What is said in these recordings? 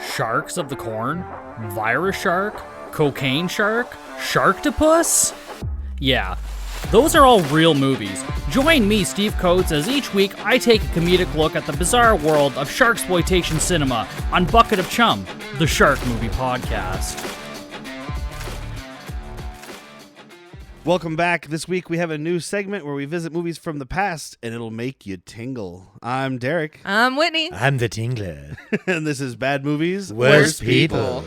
Sharks of the Corn? Virus Shark? Cocaine Shark? Sharktopus? Yeah, those are all real movies. Join me, Steve Coates, as each week I take a comedic look at the bizarre world of sharksploitation cinema on Bucket of Chum, the Shark Movie Podcast. Welcome back. This week we have a new segment where we visit movies from the past and it'll make you tingle. I'm Derrick. I'm Whitney. I'm the Tingler. And this is Bad Movies, Worst People.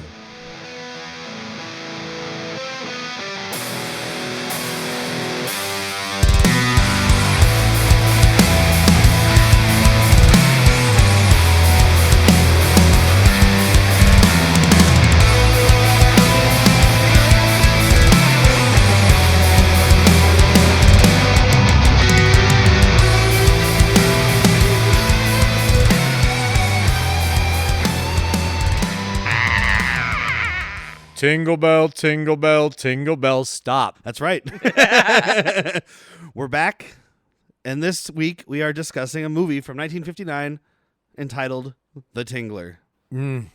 Tingle bell, tingle bell, tingle bell, stop. That's right. We're back, and this week we are discussing a movie from 1959 entitled The Tingler.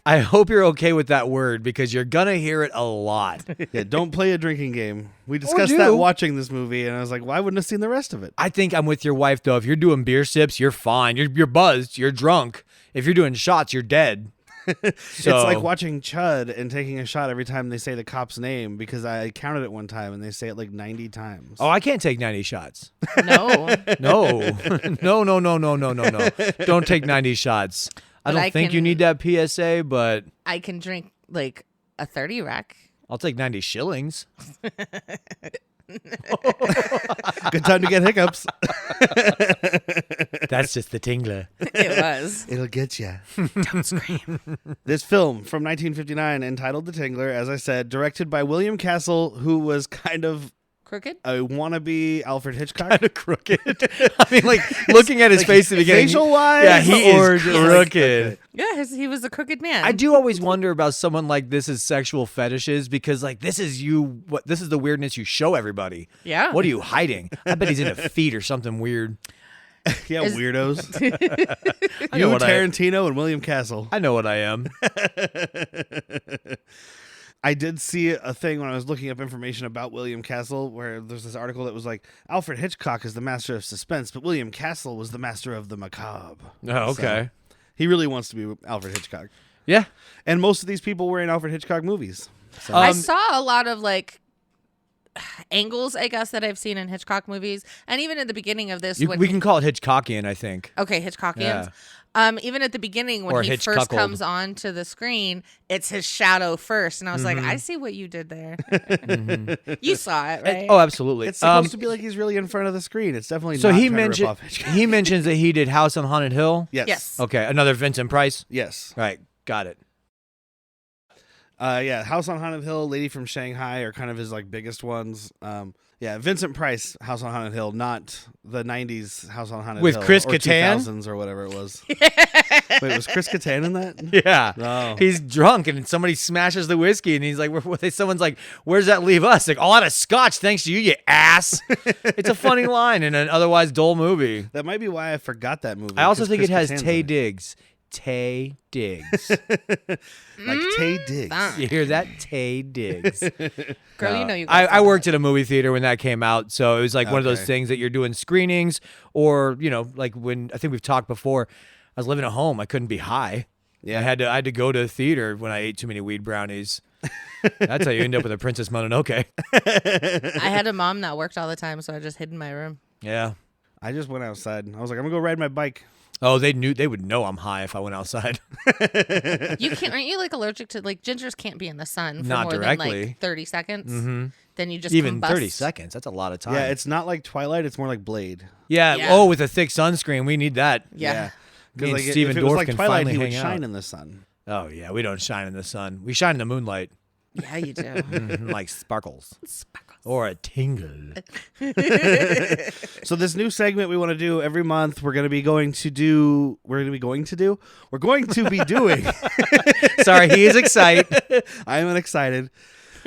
I hope you're okay with that word because you're going to hear it a lot. Yeah, don't play a drinking game. We discussed that watching this movie, and I was like, well, I wouldn't have seen the rest of it. I think I'm with your wife, though. If you're doing beer sips, you're fine. You're buzzed. You're drunk. If you're doing shots, you're dead. It's like watching Chud and taking a shot every time they say the cop's name, because I counted it one time and they say it like 90 times. Oh, I can't take 90 shots. No. No. No. Don't take 90 shots. I don't think you need that PSA, but I can drink like a 30 rack. I'll take 90 shillings. Good time to get hiccups. That's just the Tingler. It was. It'll get you. Don't scream. This film from 1959 entitled The Tingler, as I said, directed by William Castle, who was kind of Crooked? a wannabe Alfred Hitchcock. Kind of crooked. I mean, like, looking at his face at the beginning. Facial-wise? Yeah, he or is just crooked. Yeah, he was a crooked man. I do always wonder about someone like this' sexual fetishes because, like, this is the weirdness you show everybody. Yeah. What are you hiding? I bet he's into feet or something weird. Yeah, weirdos. I You, know what Tarantino, and William Castle. I know what I am. I did see a thing when I was looking up information about William Castle where there's this article that was like, Alfred Hitchcock is the master of suspense, but William Castle was the master of the macabre. Oh, okay. So, he really wants to be Alfred Hitchcock. Yeah. And most of these people were in Alfred Hitchcock movies. So. I saw a lot of like angles, I guess, that I've seen in Hitchcock movies. And even at the beginning of this. We can call it Hitchcockian, I think. Okay, Hitchcockians. Yeah. Even at the beginning when Or he first Hitchcuckled. comes onto the screen, it's his shadow first. And I was like, I see what you did there. You saw it, right? Oh, absolutely. It's supposed to be like he's really in front of the screen. It's definitely So not he trying to rip off mentioned Hitchcock. he mentions that he did House on Haunted Hill. Yes. Yes. Okay, another Vincent Price. Yes. Right, got it. Yeah, House on Haunted Hill, Lady from Shanghai are kind of his like biggest ones. Yeah, Vincent Price, House on Haunted Hill, not the 90s House on Haunted With Hill. Chris or Kattan? 2000s or whatever it was. Wait, was Chris Kattan in that? Yeah. Oh. He's drunk and somebody smashes the whiskey and he's like, someone's like, where's that leave us? Like, all out of scotch thanks to you ass. It's a funny line in an otherwise dull movie. That might be why I forgot that movie. I also 'cause think Chris it has Kattan's Tay in it. Diggs. Tay Diggs. Like Tay Diggs. You hear that? Tay Diggs. Girl, you know you guys I worked at a movie theater when that came out, so it was like one of those Okay. things that you're doing screenings or, like when I think we've talked before, I was living at home. I couldn't be high. Yeah. I had to go to the theater when I ate too many weed brownies. That's how you end up with a Princess Mononoke. I had a mom that worked all the time, so I just hid in my room. Yeah. I just went outside. I was like, I'm going to go ride my bike. Oh, they would know I'm high if I went outside. You can't. Aren't you like allergic to like gingers? Can't be in the sun for Not more than directly. like 30 seconds. Mm-hmm. Then you just Even combust. 30 seconds. That's a lot of time. Yeah, it's not like Twilight. It's more like Blade. Yeah. Yeah. Oh, with a thick sunscreen, we need that. Yeah. Me and Like, Steven if it was Dorff like can Twilight, finally he would hang shine out. in the sun. Oh yeah, we don't shine in the sun. We shine in the moonlight, Yeah, you do. like sparkles Sparkles. or a tingle. So this new segment we want to do every month, we're going to be doing. Sorry, he is excited. I am excited.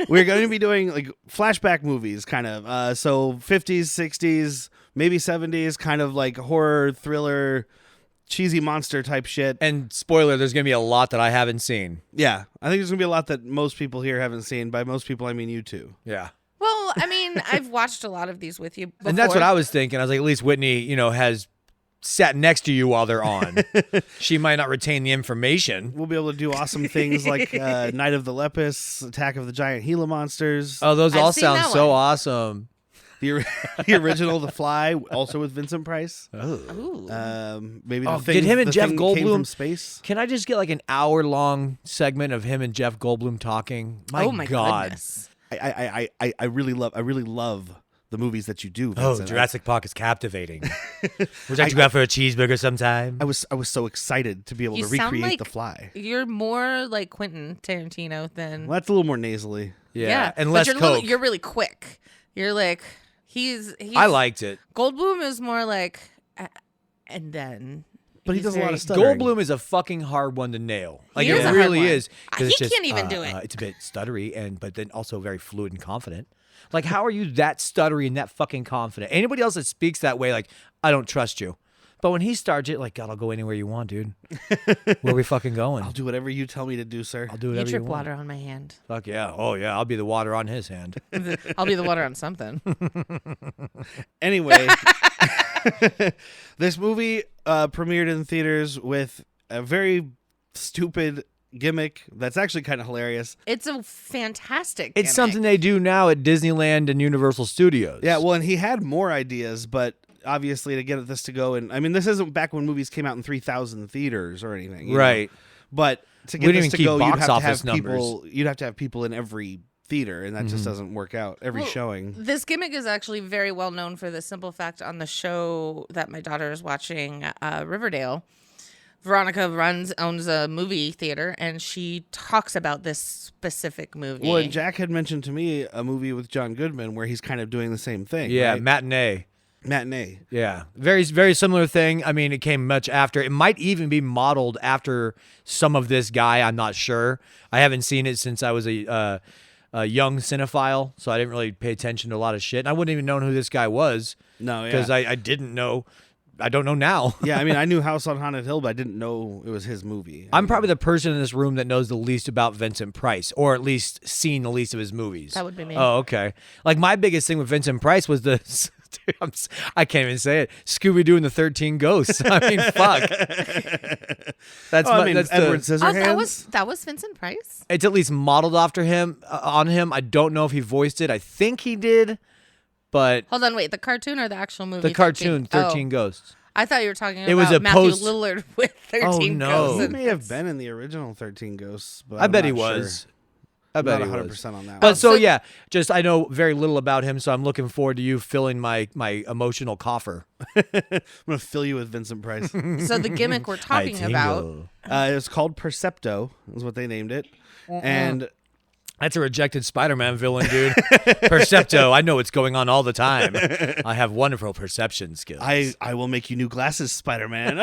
We're going to be doing like flashback movies, kind of. So 50s, 60s, maybe 70s, kind of like horror, thriller, cheesy monster type shit. And spoiler, there's going to be a lot that I haven't seen. Yeah, I think there's gonna be a lot that most people here haven't seen. By most people, I mean you two. Yeah. Well, I mean, I've watched a lot of these with you before. And that's what I was thinking. I was like, at least Whitney, has sat next to you while they're on. She might not retain the information. We'll be able to do awesome things like Night of the Lepus, Attack of the Giant Gila Monsters. Oh, those I've all seen sound that so one. awesome. The original The Fly, also with Vincent Price. Ooh. Maybe Oh, the thing, did him and the Jeff thing came Goldblum- from space. Can I just get like an hour-long segment of him and Jeff Goldblum talking? Oh my God. goodness. I really love the movies that you do. Oh, Vincent. Jurassic Park is captivating. Would you like to go out for a cheeseburger sometime? I was so excited to be able You to sound recreate like The Fly. You're more like Quentin Tarantino than Well, that's a little more nasally. Yeah, and but less you're coke. You're really quick. You're like he's. I liked it. Goldblum is more like, and then. But he he's does a lot very- of stuttering. Goldblum is a fucking hard one to nail. Like He is it a hard really one. is. 'Cause He it's just, can't even do it. It's a bit stuttery, but then also very fluid and confident. Like, how are you that stuttery and that fucking confident? Anybody else that speaks that way, like, I don't trust you. But when he starts it, like, God, I'll go anywhere you want, dude. Where are we fucking going? I'll do whatever you tell me to do, sir. I'll do You whatever you drip want. water on my hand. Fuck yeah. Oh yeah. I'll be the water on his hand. I'll be the water on something. Anyway, this movie premiered in theaters with a very stupid gimmick that's actually kind of hilarious. It's a fantastic. It's gimmick. something they do now at Disneyland and Universal Studios. Yeah, well, and he had more ideas, but obviously to get this to go, and I mean, this isn't back when movies came out in 3,000 theaters or anything, you know? Right. But to We get didn't this even to keep go, you'd box have to office have people. You'd have to have people in every theater, and that just doesn't work out. Every Well, showing. This gimmick is actually very well known for the simple fact on the show that my daughter is watching, Riverdale. Veronica owns a movie theater, and she talks about this specific movie. Well, and Jack had mentioned to me a movie with John Goodman where he's kind of doing the same thing. Yeah. right? Matinee. Matinee. Yeah, very, very similar thing. I mean, it came much after. It might even be modeled after some of this guy. I'm not sure. I haven't seen it since I was a young cinephile, so I didn't really pay attention to a lot of shit. And I wouldn't even known who this guy was No, yeah. because I didn't know. I don't know now. Yeah, I mean, I knew House on Haunted Hill, but I didn't know it was his movie. I'm probably the person in this room that knows the least about Vincent Price, or at least seen the least of his movies. That would be me. Oh, okay. Like my biggest thing with Vincent Price was the. Dude, I can't even say it. Scooby-Doo and the 13 Ghosts. I mean, fuck. That's I mean, that's Edward the, Scissorhands. that was Vincent Price. It's at least modeled after him on him. I don't know if he voiced it. I think he did, but Hold on, wait. The cartoon or the actual movie? the cartoon 13 Oh, Ghosts. I thought you were talking It about was a Matthew post- Lillard with 13 Oh, no. Ghosts. He and may have it's- been in the original 13 Ghosts, but I bet I'm he not was. Sure. I bet Not he 100% was. on that But one. so So- yeah, just I know very little about him, so I'm looking forward to you filling my emotional coffer. I'm gonna fill you with Vincent Price. So the gimmick we're talking about. It's called Percepto, is what they named it, and That's a rejected Spider-Man villain, dude. Percepto. I know what's going on all the time. I have wonderful perception skills. I will make you new glasses, Spider-Man.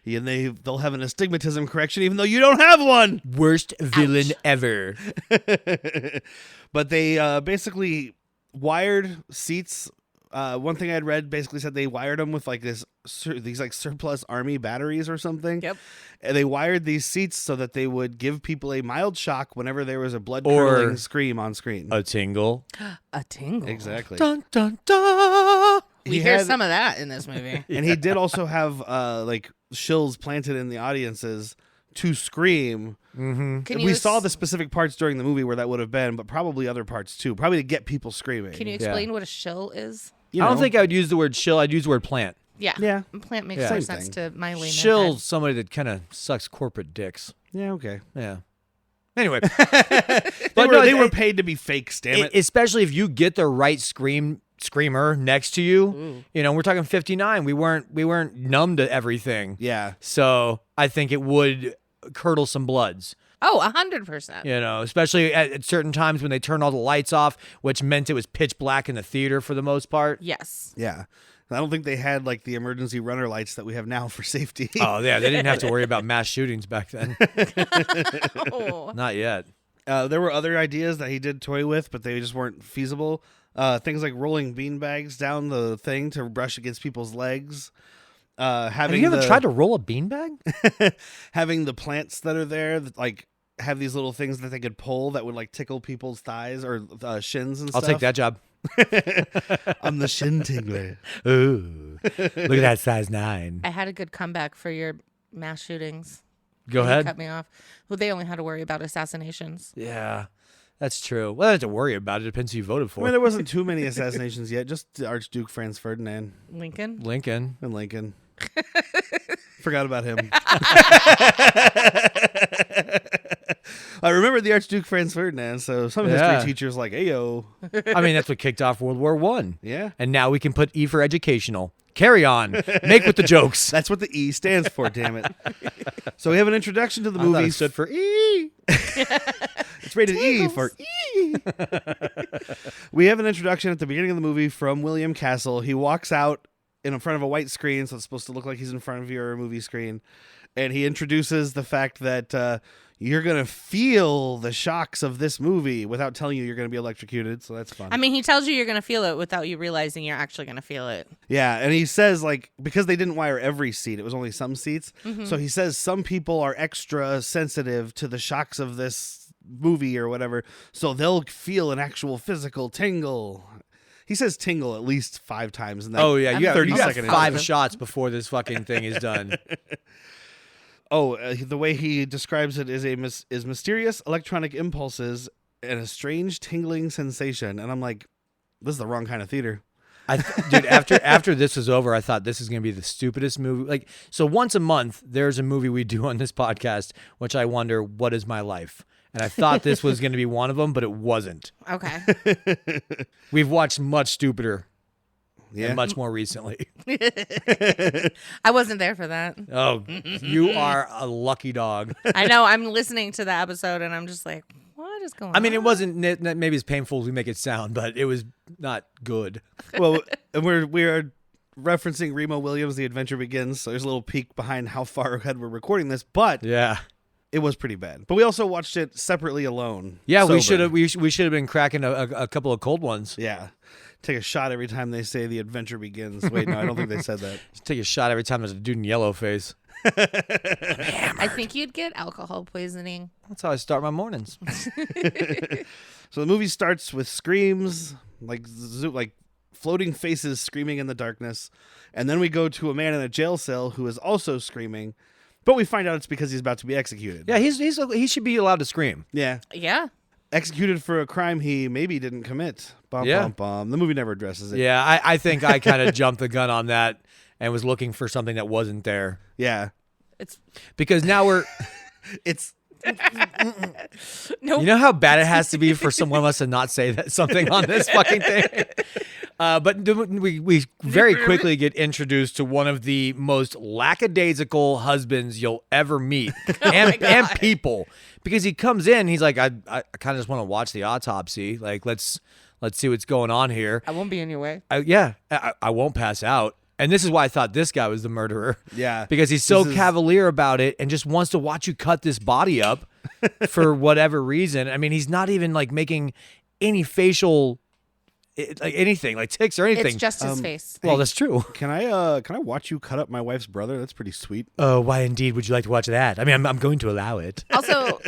And they'll have an astigmatism correction even though you don't have one. Worst villain ever. But they basically wired seats. One thing I'd read basically said they wired them with like these like surplus army batteries or something. Yep. And they wired these seats so that they would give people a mild shock whenever there was a blood Or- curdling scream on screen. A tingle. A tingle. Exactly. Dun dun dun. We He hear had- some of that in this movie. And he did also have like shills planted in the audiences to scream. Can We you saw the specific parts during the movie where that would have been, but probably other parts too. Probably to get people screaming. Can you explain what a shill is? You I don't know. think I would use the word shill. I'd use the word plant. Yeah. Yeah. Plant makes Yeah. more Same sense thing. to my layman Shill's head. somebody that kind of sucks corporate dicks. Yeah, okay. Yeah. Anyway, They were paid to be fakes, damn it. especially if you get the right screamer next to you. You know, we're talking 59. We weren't numb to everything. Yeah. So I think it would curdle some bloods. Oh, 100%. You know, especially at certain times when they turned all the lights off, which meant it was pitch black in the theater for the most part. Yes. Yeah. I don't think they had like the emergency runner lights that we have now for safety. Oh yeah, they didn't have to worry about mass shootings back then. Oh. Not yet. There were other ideas that he did toy with, but they just weren't feasible. Things like rolling beanbags down the thing to brush against people's legs. Have you ever tried to roll a beanbag? Having the plants that are there that like have these little things that they could pull that would like tickle people's thighs or shins and I'll stuff. take that job. I'm the shin tingler. Ooh, look at that size 9. I had a good comeback for your mass shootings. Go You ahead. cut me off. Well, they only had to worry about assassinations. Yeah, that's true. Well, I don't have to worry about it. Depends who you voted I for. mean, there wasn't too many assassinations yet. Just Archduke Franz Ferdinand Lincoln? Lincoln. and Lincoln. Forgot about him. I remember the Archduke Franz Ferdinand, so some history teachers like, "Ayo, I mean, that's what kicked off World War One. yeah." And now we can put E for educational. Carry on. Make with the jokes. That's what the E stands for. Damn it! So we have an introduction to the I thought movie. it stood for E. It's rated E for E. We have an introduction at the beginning of the movie from William Castle. He walks out in front of a white screen, so it's supposed to look like he's in front of your movie screen, and he introduces the fact that you're gonna feel the shocks of this movie without telling you you're gonna be electrocuted. So that's fun. I mean, he tells you you're going to feel it without you realizing you're actually going to feel it. Yeah, and he says, like, because they didn't wire every seat, it was only some seats. So he says some people are extra sensitive to the shocks of this movie or whatever, so they'll feel an actual physical tingle. He says tingle at least 5 times in that. Oh yeah, you got 30-second 5 intro. shots before this fucking thing is done. Oh, the way he describes it is mysterious electronic impulses and a strange tingling sensation. And I'm like, this is the wrong kind of theater. Dude, after this was over, I thought this is going to be the stupidest movie. Like, so once a month, there's a movie we do on this podcast, which I wonder, what is my life? And I thought this was going to be one of them, but it wasn't. Okay. We've watched much stupider Yeah. and much more recently. I wasn't there for that. Oh, you are a lucky dog. I know. I'm listening to the episode and I'm just like, what is going on? I mean, it wasn't maybe as painful as we make it sound, but it was not good. Well, and we are referencing Remo Williams' The Adventure Begins, so there's a little peek behind how far ahead we're recording this, but Yeah. it was pretty bad. But we also watched it separately alone. Yeah, we sober. should have been cracking a couple of cold ones. Yeah. Take a shot every time they say The Adventure Begins. Wait, no, I don't think they said that. Just take a shot every time there's a dude in yellow face. I think you'd get alcohol poisoning. That's how I start my mornings. So the movie starts with screams, like floating faces screaming in the darkness. And then we go to a man in a jail cell who is also screaming. But we find out it's because he's about to be executed. Yeah, he should be allowed to scream. Yeah. Yeah. Executed for a crime he maybe didn't commit. Bum, Yeah. bum, bum. The movie never addresses it. Yeah, I think I kind of jumped the gun on that and was looking for something that wasn't there. Yeah. It's Because now we're... It's no. You know how bad it has to be for someone of us to not say that something on this fucking thing? But we very quickly get introduced to one of the most lackadaisical husbands you'll ever meet, and people. Because he comes in, he's like, I kind of just want to watch the autopsy. Like, let's see what's going on here. I won't be in your way. I won't pass out. And this is why I thought this guy was the murderer. Yeah. Because he's so This is- cavalier about it and just wants to watch you cut this body up for whatever reason. I mean, he's not even like making any facial, like anything, like tics or anything. It's just his face. Well, that's true. Can I watch you cut up my wife's brother? That's pretty sweet. Oh, why indeed would you like to watch that? I mean, I'm going to allow it. Also,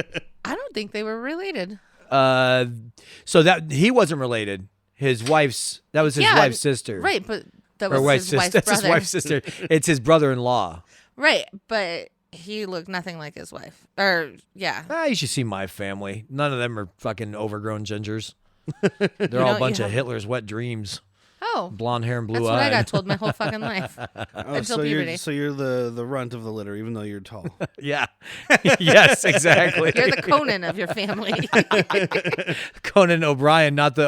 I don't think they were related. So that he wasn't related. His wife's that was his wife's sister. Right, but that Or was his wife's That's brother. his wife's sister. It's his brother-in-law. Right, but he looked nothing like his wife. Or, yeah. You should see my family. None of them are fucking overgrown gingers. They're all know, a bunch you of have- Hitler's wet dreams. Oh, Blonde hair and blue that's eyes. what I got told my whole fucking life. Until so puberty. you're the runt of the litter, even though you're tall. Yeah. Yes, exactly. You're the Conan of your family. Conan O'Brien, not the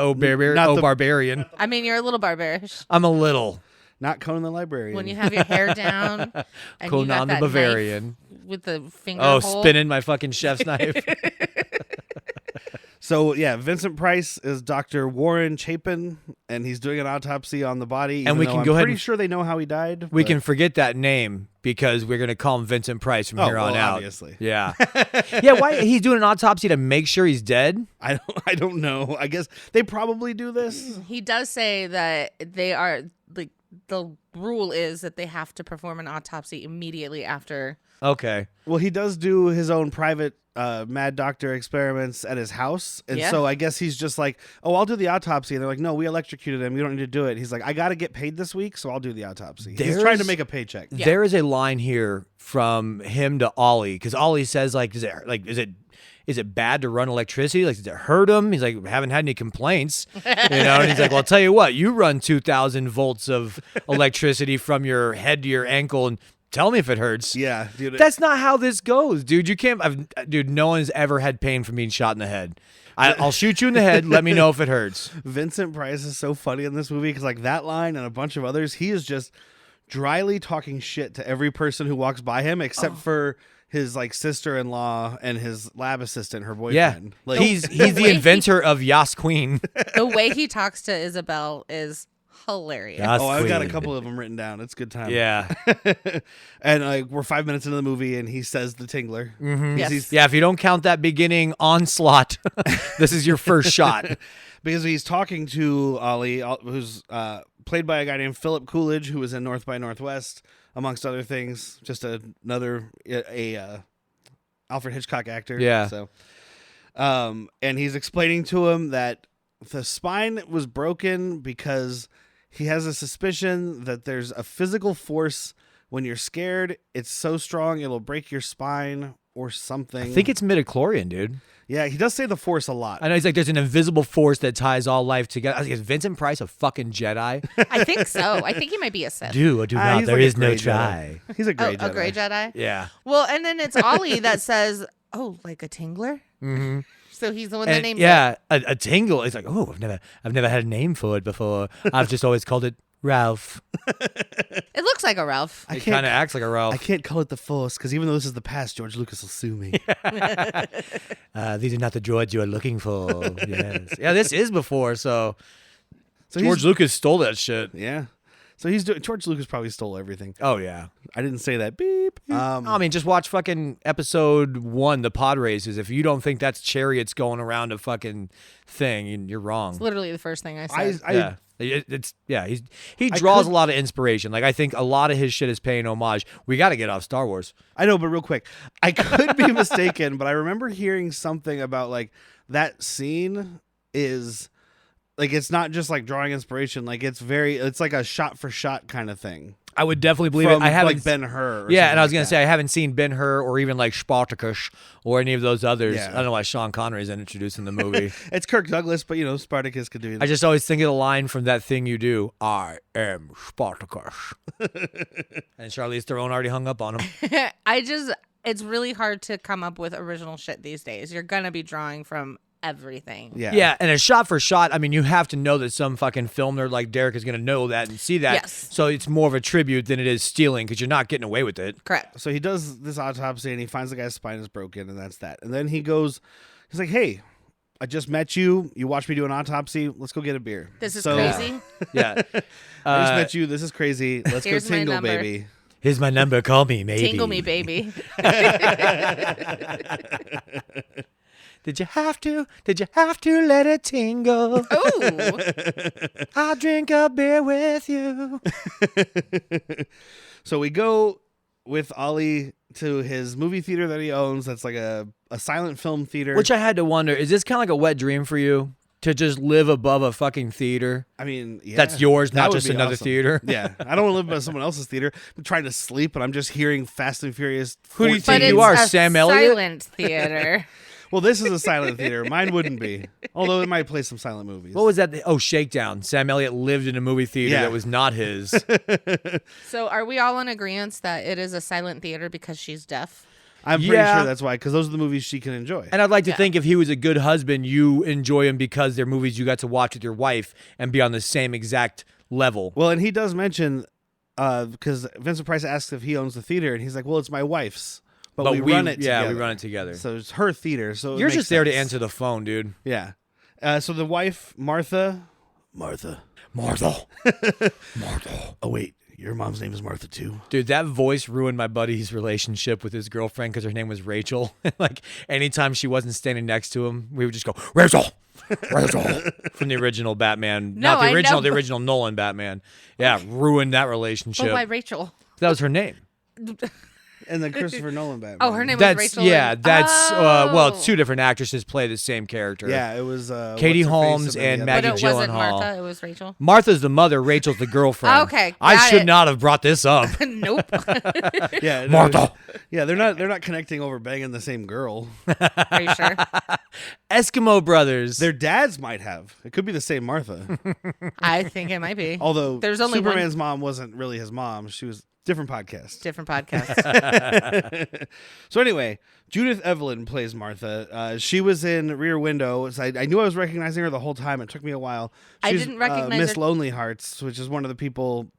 Not the- barbarian. I mean, you're a little barbarish. I'm a little. Not Conan the Librarian. When you have your hair down. And you Conan got the that Bavarian. knife with the finger Oh, hole. spinning my fucking chef's knife. So yeah, Vincent Price is Dr. Warren Chapin, and he's doing an autopsy on the body. And we can I'm go ahead pretty and- sure they know how he died. We but- can forget that name because we're gonna call him Vincent Price from here on well, out. obviously. Yeah, yeah. Why he's doing an autopsy to make sure he's dead? I don't know. I guess they probably do this. He does say that they are like the rule is that they have to perform an autopsy immediately after. Okay. Well, he does do his own private mad doctor experiments at his house. And Yeah. so I guess he's just like, oh, I'll do the autopsy. And they're like, no, we electrocuted him. You don't need to do it. He's like, I got to get paid this week, so I'll do the autopsy. He's There's- trying to make a paycheck. Yeah. There is a line here from him to Ollie because Ollie says like, is it bad to run electricity? Like, does it hurt him? He's like, haven't had any complaints, And he's like, well, I'll tell you what, you run 2,000 volts of electricity from your head to your ankle, and tell me if it hurts. Yeah, dude. That's not how this goes, dude. You can't. Dude, no one's ever had pain from being shot in the head. I'll shoot you in the head. Let me know if it hurts. Vincent Price is so funny in this movie because like that line and a bunch of others, he is just dryly talking shit to every person who walks by him except for his like sister-in-law and his lab assistant, her Yeah, boyfriend. Like, he's the way he- inventor of Yas Queen. The way he talks to Isabel is hilarious. Yas oh, I've got a Queen. couple of them written down. It's a good time. Yeah, And like we're 5 minutes into the movie and he says the Tingler. Mm-hmm. Yes. yeah. If you don't count that beginning onslaught, this is your first shot. Because he's talking to Ollie, who's played by a guy named Philip Coolidge, who was in North by Northwest, amongst other things. Just another Alfred Hitchcock actor. Yeah. So, and he's explaining to him that the spine was broken because he has a suspicion that there's a physical force when you're scared. It's so strong it'll break your spine or something. I think it's midichlorian, dude. Yeah, he does say the force a lot. I know he's like, there's an invisible force that ties all life together. I was like, is Vincent Price a fucking Jedi? I think so. I think he might be a Sith. do Ah, not. he's There like a is no gray try. Jedi. He's a gray Jedi. A gray Jedi. Yeah. Well, and then it's Ollie that says, "Oh, like a Tingler." Mm-hmm. So he's the one that And, named yeah, a tingle. It's like, oh, I've never had a name for it before. I've just always called it Ralph. it. It looks like a Ralph. It kind of acts like a Ralph. I can't call it the force because even though this is the past, George Lucas will sue me. These are not the droids you are looking for. Yes. Yeah, this is before, so So George he's, Lucas stole that shit. yeah. So he's doing. George Lucas probably stole everything. Oh, yeah. I didn't say that. Beep. I mean, just watch fucking episode 1, the pod races. If you don't think that's chariots going around a fucking thing, you're wrong. Literally the first thing I said. He draws a lot of inspiration. Like I think a lot of his shit is paying homage. We got to get off Star Wars. I know, but real quick, I could be mistaken, but I remember hearing something about like that scene is like it's not just like drawing inspiration. Like it's like a shot for shot kind of thing. I would definitely believe From it. I haven't like Ben-Hur. Yeah, and I was going gonna say I haven't seen Ben-Hur or even like Spartacus or any of those others. Yeah. I don't know why Sean Connery's introduced in the movie. It's Kirk Douglas, but you know Spartacus could do I that. just always think of the line from That Thing You Do. I am Spartacus. And Charlize Theron already hung up on him. It's really hard to come up with original shit these days. You're gonna be drawing from everything. Yeah, and a shot for shot, I mean, you have to know that some fucking film nerd like Derrick is going to know that and see that. Yes. So it's more of a tribute than it is stealing because you're not getting away with it. Correct. So he does this autopsy and he finds the guy's spine is broken and that's that. And then he's like, hey, I just met you. You watched me do an autopsy. Let's go get a beer. This is So, crazy. Yeah. I just met you. This is crazy. Let's go Here's my tingle, number. baby. Here's my number. Call me, maybe. Tingle me, baby. Did you have to? Did you have to let it tingle? Ooh. I'll drink a beer with you. So we go with Ollie to his movie theater that he owns. That's like a silent film theater. Which I had to wonder, is this kind of like a wet dream for you? To just live above a fucking theater? I mean, yeah, That's yours, that not would just be another awesome. theater? Yeah. I don't want to live by someone else's theater. I'm trying to sleep, and I'm just hearing Fast and Furious. Who do you 14. think But you it's are, a Sam Elliott? silent theater. Well, this is a silent theater. Mine wouldn't be. Although it might play some silent movies. What was that? Oh, Shakedown. Sam Elliott lived in a movie theater Yeah. that was not his. So are we all in agreement that it is a silent theater because she's deaf? I'm pretty Yeah. sure that's why, because those are the movies she can enjoy. And I'd like to Yeah. think if he was a good husband, you enjoy him because they're movies you got to watch with your wife and be on the same exact level. Well, and he does mention, because Vincent Price asks if he owns the theater, and he's like, well, it's my wife's. but we run it together. Yeah, we run it together. So it's her theater. So You're just there to answer the phone, dude. Yeah. So the wife, Martha. Martha. Oh, wait. Your mom's name is Martha, too. Dude, that voice ruined my buddy's relationship with his girlfriend because her name was Rachel. Like, anytime she wasn't standing next to him, we would just go, Rachel! From the original Batman. No, the original Nolan Batman. Yeah, ruined that relationship. But why Rachel? That was her name. And then Christopher Nolan Batman. Oh, her name was Rachel. It's two different actresses play the same character. Yeah, it was Katie what's her face Holmes then and the Maggie But it wasn't Gyllenhaal. Martha, it was Rachel. Martha's the mother, Rachel's the girlfriend. Okay, I got should it. not have brought this up. Nope. other. Yeah, Martha. Yeah, they're not connecting over banging the same girl. Are you sure? Eskimo Brothers. Their dads might have. It could be the same Martha. I think it might be. Although There's only Superman's mom wasn't really his mom. She was different podcast. Different podcast. So anyway, Judith Evelyn plays Martha. She was in Rear Window. So I knew I was recognizing her the whole time. It took me a while. I She's, didn't recognize Miss her. Lonely Hearts, which is one of the people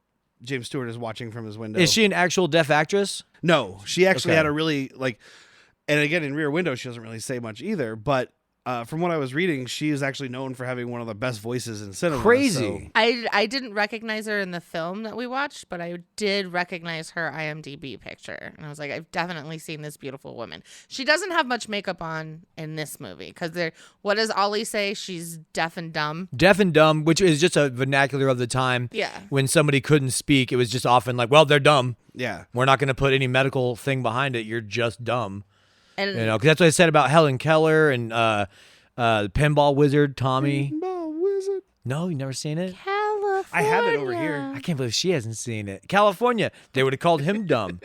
James Stewart is watching from his window. Is she an actual deaf actress? No, she actually Okay. had a really and again in Rear Window she doesn't really say much either. But from what I was reading, she is actually known for having one of the best voices in cinema. Crazy. I didn't recognize her in the film that we watched, but I did recognize her IMDb picture. And I was like, I've definitely seen this beautiful woman. She doesn't have much makeup on in this movie because what does Ollie say? She's deaf and dumb. Deaf and dumb, which is just a vernacular of the time. Yeah. When somebody couldn't speak, it was just often like, well, they're dumb. Yeah. We're not going to put any medical thing behind it. You're just dumb. And You know, because that's what I said about Helen Keller and the Pinball Wizard, Tommy. Pinball Wizard. No, you never seen it? California. I have it over here. I can't believe she hasn't seen it. California, they would have called him dumb.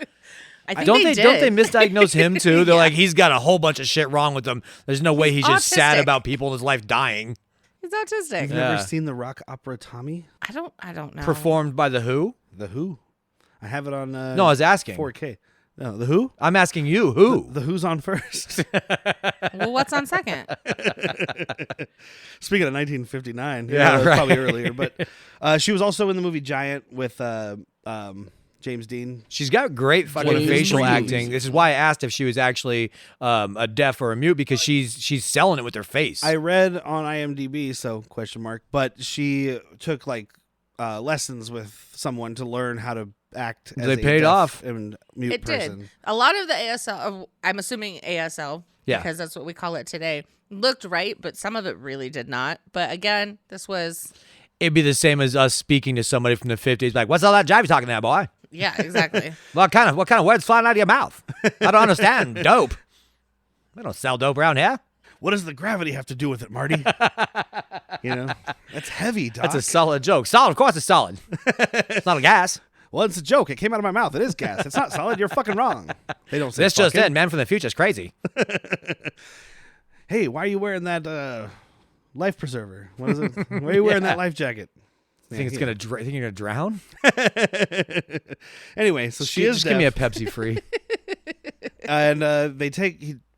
I think Don't they they did. misdiagnose him too? They're Yeah. like, he's got a whole bunch of shit wrong with him. There's no way he's just sad autistic. about people in his life dying. He's autistic. You've Yeah. never seen the rock opera Tommy? I don't know. Performed by The Who? The Who. I have it on No, I was asking. 4K. No, The Who? I'm asking you, who? The Who's on first. Well, what's on second? Speaking of 1959, Yeah, that was right. probably earlier, but she was also in the movie Giant with James Dean. She's got great One fucking of his facial movies. acting. This is why I asked if she was actually a deaf or a mute, because she's selling it with her face. I read on IMDb, so question mark, but she took lessons with someone to learn how to act as They a paid deaf off. and mute It person. did. A lot of the ASL, I'm assuming ASL, Yeah. because that's what we call it today, looked right, but some of it really did not. But again, this was, It'd be the same as us speaking to somebody from the 50s, like, what's all that jive you talking there, boy? yeah, exactly. What kind of words flying out of your mouth? I don't understand. Dope. We don't sell dope around here. What does the gravity have to do with it, Marty? That's heavy, Doc. That's a solid joke. Solid, of course it's solid. It's not a gas. Well, it's a joke. It came out of my mouth. It is gas. It's not solid. You're fucking wrong. They don't say This just fucking. in, man from the future is crazy. Hey, why are you wearing that life preserver? What is it? Why are you wearing that life jacket? Think you're gonna drown? Anyway, so she is Just give me a deaf. Pepsi free. And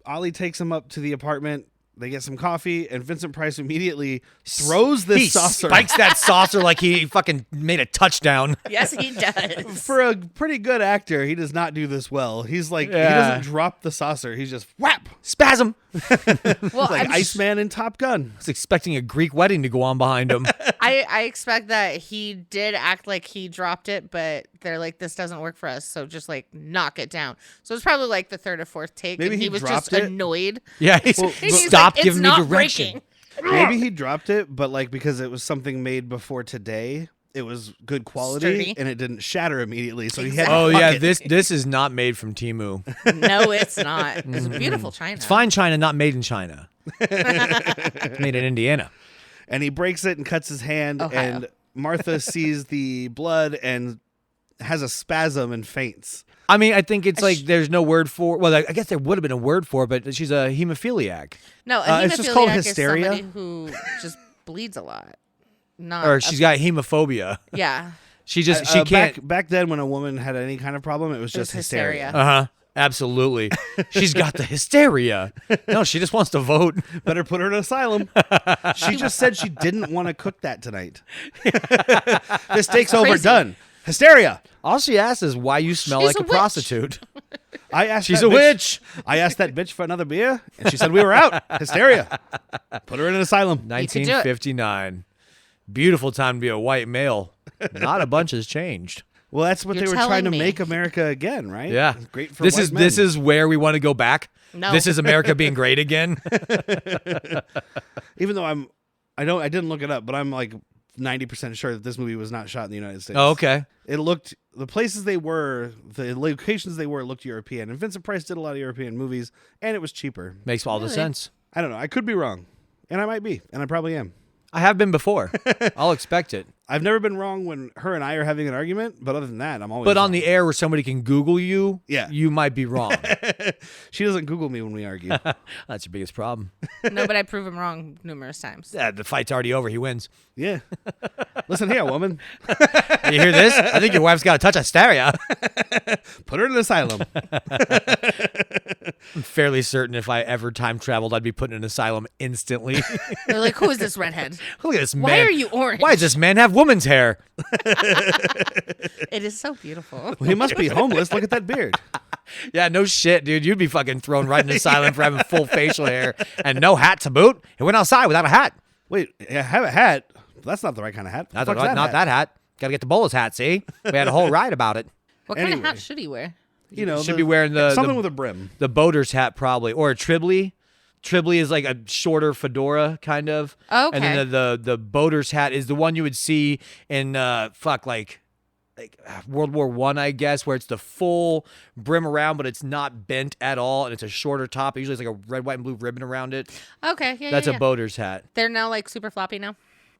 Ollie takes him up to the apartment. They get some coffee, and Vincent Price immediately throws this he saucer spikes that saucer like he fucking made a touchdown. Yes, he does. For a pretty good actor, he does not do this well. He's like, he Yeah. doesn't drop the saucer. He's just whap, Spasm. Well, like I'm Iceman in Top Gun. I was expecting a Greek wedding to go on behind him. I expect that he did act like he dropped it, but they're like, this doesn't work for us, so just knock it down. So it's probably like the third or fourth take, Maybe and he he was dropped just it. annoyed. Yeah, And he's stop like, "It's giving me not direction. breaking." Maybe he dropped it, but because it was something made before today, it was good quality Sturdy. and it didn't shatter immediately. So he had to Oh fuck yeah, it. this is not made from Temu. No, it's not. It's beautiful China. It's fine China, not made in China. Made in Indiana. And he breaks it and cuts his hand, Ohio. and Martha sees the blood and has a spasm and faints. I mean, I think it's like there's no word for. Well, I guess there would have been a word for it, but she's a hemophiliac, No, a it's just called hemophiliac hysteria? is somebody who just bleeds a lot. Not or she's got hemophobia. yeah. She can't. Back then, when a woman had any kind of problem, it was just hysteria. Uh huh. Absolutely. She's got the hysteria. No, she just wants to vote. Better put her in an asylum. She just said she didn't want to cook that tonight. This steak's overdone. Hysteria. All she asks is why you smell She's like a a witch. prostitute. She's that a bitch- witch. I asked that bitch for another beer, and she said we were out. Hysteria. Put her in an asylum. could do it. 1959. Beautiful time to be a white male. Not a bunch has changed. Well, that's what You're they were trying telling to me. make America again, right? Yeah. Great for this white is men. this is where we want to go back. No. This is America being great again. Even though I didn't look it up, but I'm like 90% sure that this movie was not shot in the United States. Oh, okay. It looked, the places they were, the locations they were looked European. And Vincent Price did a lot of European movies, and it was cheaper. Makes all the Really? sense. I don't know. I could be wrong. And I might be. And I probably am. I have been before. I'll expect it. I've never been wrong when her and I are having an argument, but other than that, I'm always But on wrong. the air where somebody can Google you, Yeah. you might be wrong. She doesn't Google me when we argue. That's your biggest problem. No, but I prove him wrong numerous times. Yeah, the fight's already over. He wins. Yeah. Listen here, woman. You hear this? I think your wife's got a touch of hysteria. Put her in an asylum. I'm fairly certain if I ever time traveled, I'd be put in an asylum instantly. They're like, who is this redhead? Look at this man. Why are you orange? Why does this man have woman's hair? It is so beautiful. Well, he must be homeless. Look at that beard. Yeah, no shit, dude. You'd be fucking thrown right in an asylum for having full facial hair and no hat to boot. He went outside without a hat. Wait, I have a hat. That's not the right kind of hat. Not, Fuck's that hat. Got to get the bowler's hat, see? We had a whole ride about it. What kind of Anyway. hat should he wear? You know, Should be wearing something with a brim. the boater's hat probably, or a tribly. Tribly is like a shorter fedora kind of. Oh, And then the boater's hat is the one you would see in World War I, I guess, where it's the full brim around, but it's not bent at all, and it's a shorter top. Usually it's like a red, white, and blue ribbon around it. Okay, yeah, That's yeah, a boater's hat. They're now like super floppy now.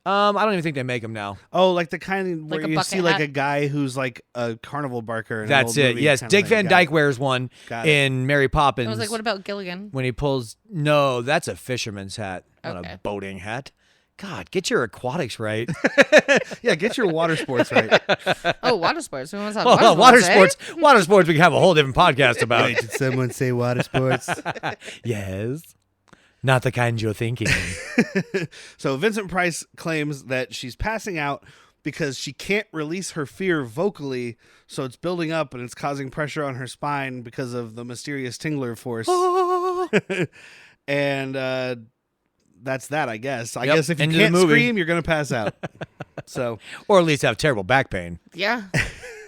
I don't even think they make them now. Oh, like the kind where Like a you bucket see like hat? a guy who's like a carnival barker. In an That's old it. movie Yes, kind of Dick thing. Van Got Dyke it. wears one Got it. in Mary Poppins. I was like, what about Gilligan? when he pulls? No, that's a fisherman's hat, not Okay. a boating hat. God, get your aquatics right. Yeah, get your water sports right. Oh, water sports. Who wants to Well, talk water eh? sports. Water sports. We can have a whole different podcast about. Wait, did someone say water sports? Yes, not the kind you're thinking. So Vincent Price claims that she's passing out because she can't release her fear vocally, so it's building up and it's causing pressure on her spine because of the mysterious Tingler force. And that's that, I guess. I Yep, guess if you end of the can't movie. scream, you're going to pass out. So Or at least have terrible back pain. Yeah.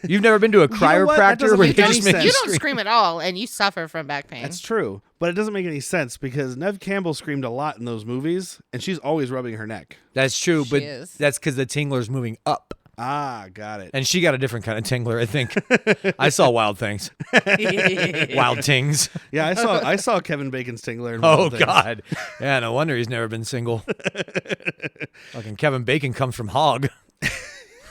You've never been to a know what? That chiropractor doesn't where make they any just make sense. You you don't scream? scream at all, and you suffer from back pain. that's true. But it doesn't make any sense because Neve Campbell screamed a lot in those movies, and she's always rubbing her neck. That's true, She but is. that's because the tingler's moving up. Ah, got it. And she got a different kind of tingler, I think. I saw Wild Things. Wild Tings. Yeah, I saw Kevin Bacon's Tingler. In Oh, Wild Things. God. Yeah, no wonder he's never been single. Fucking Kevin Bacon comes from Hog.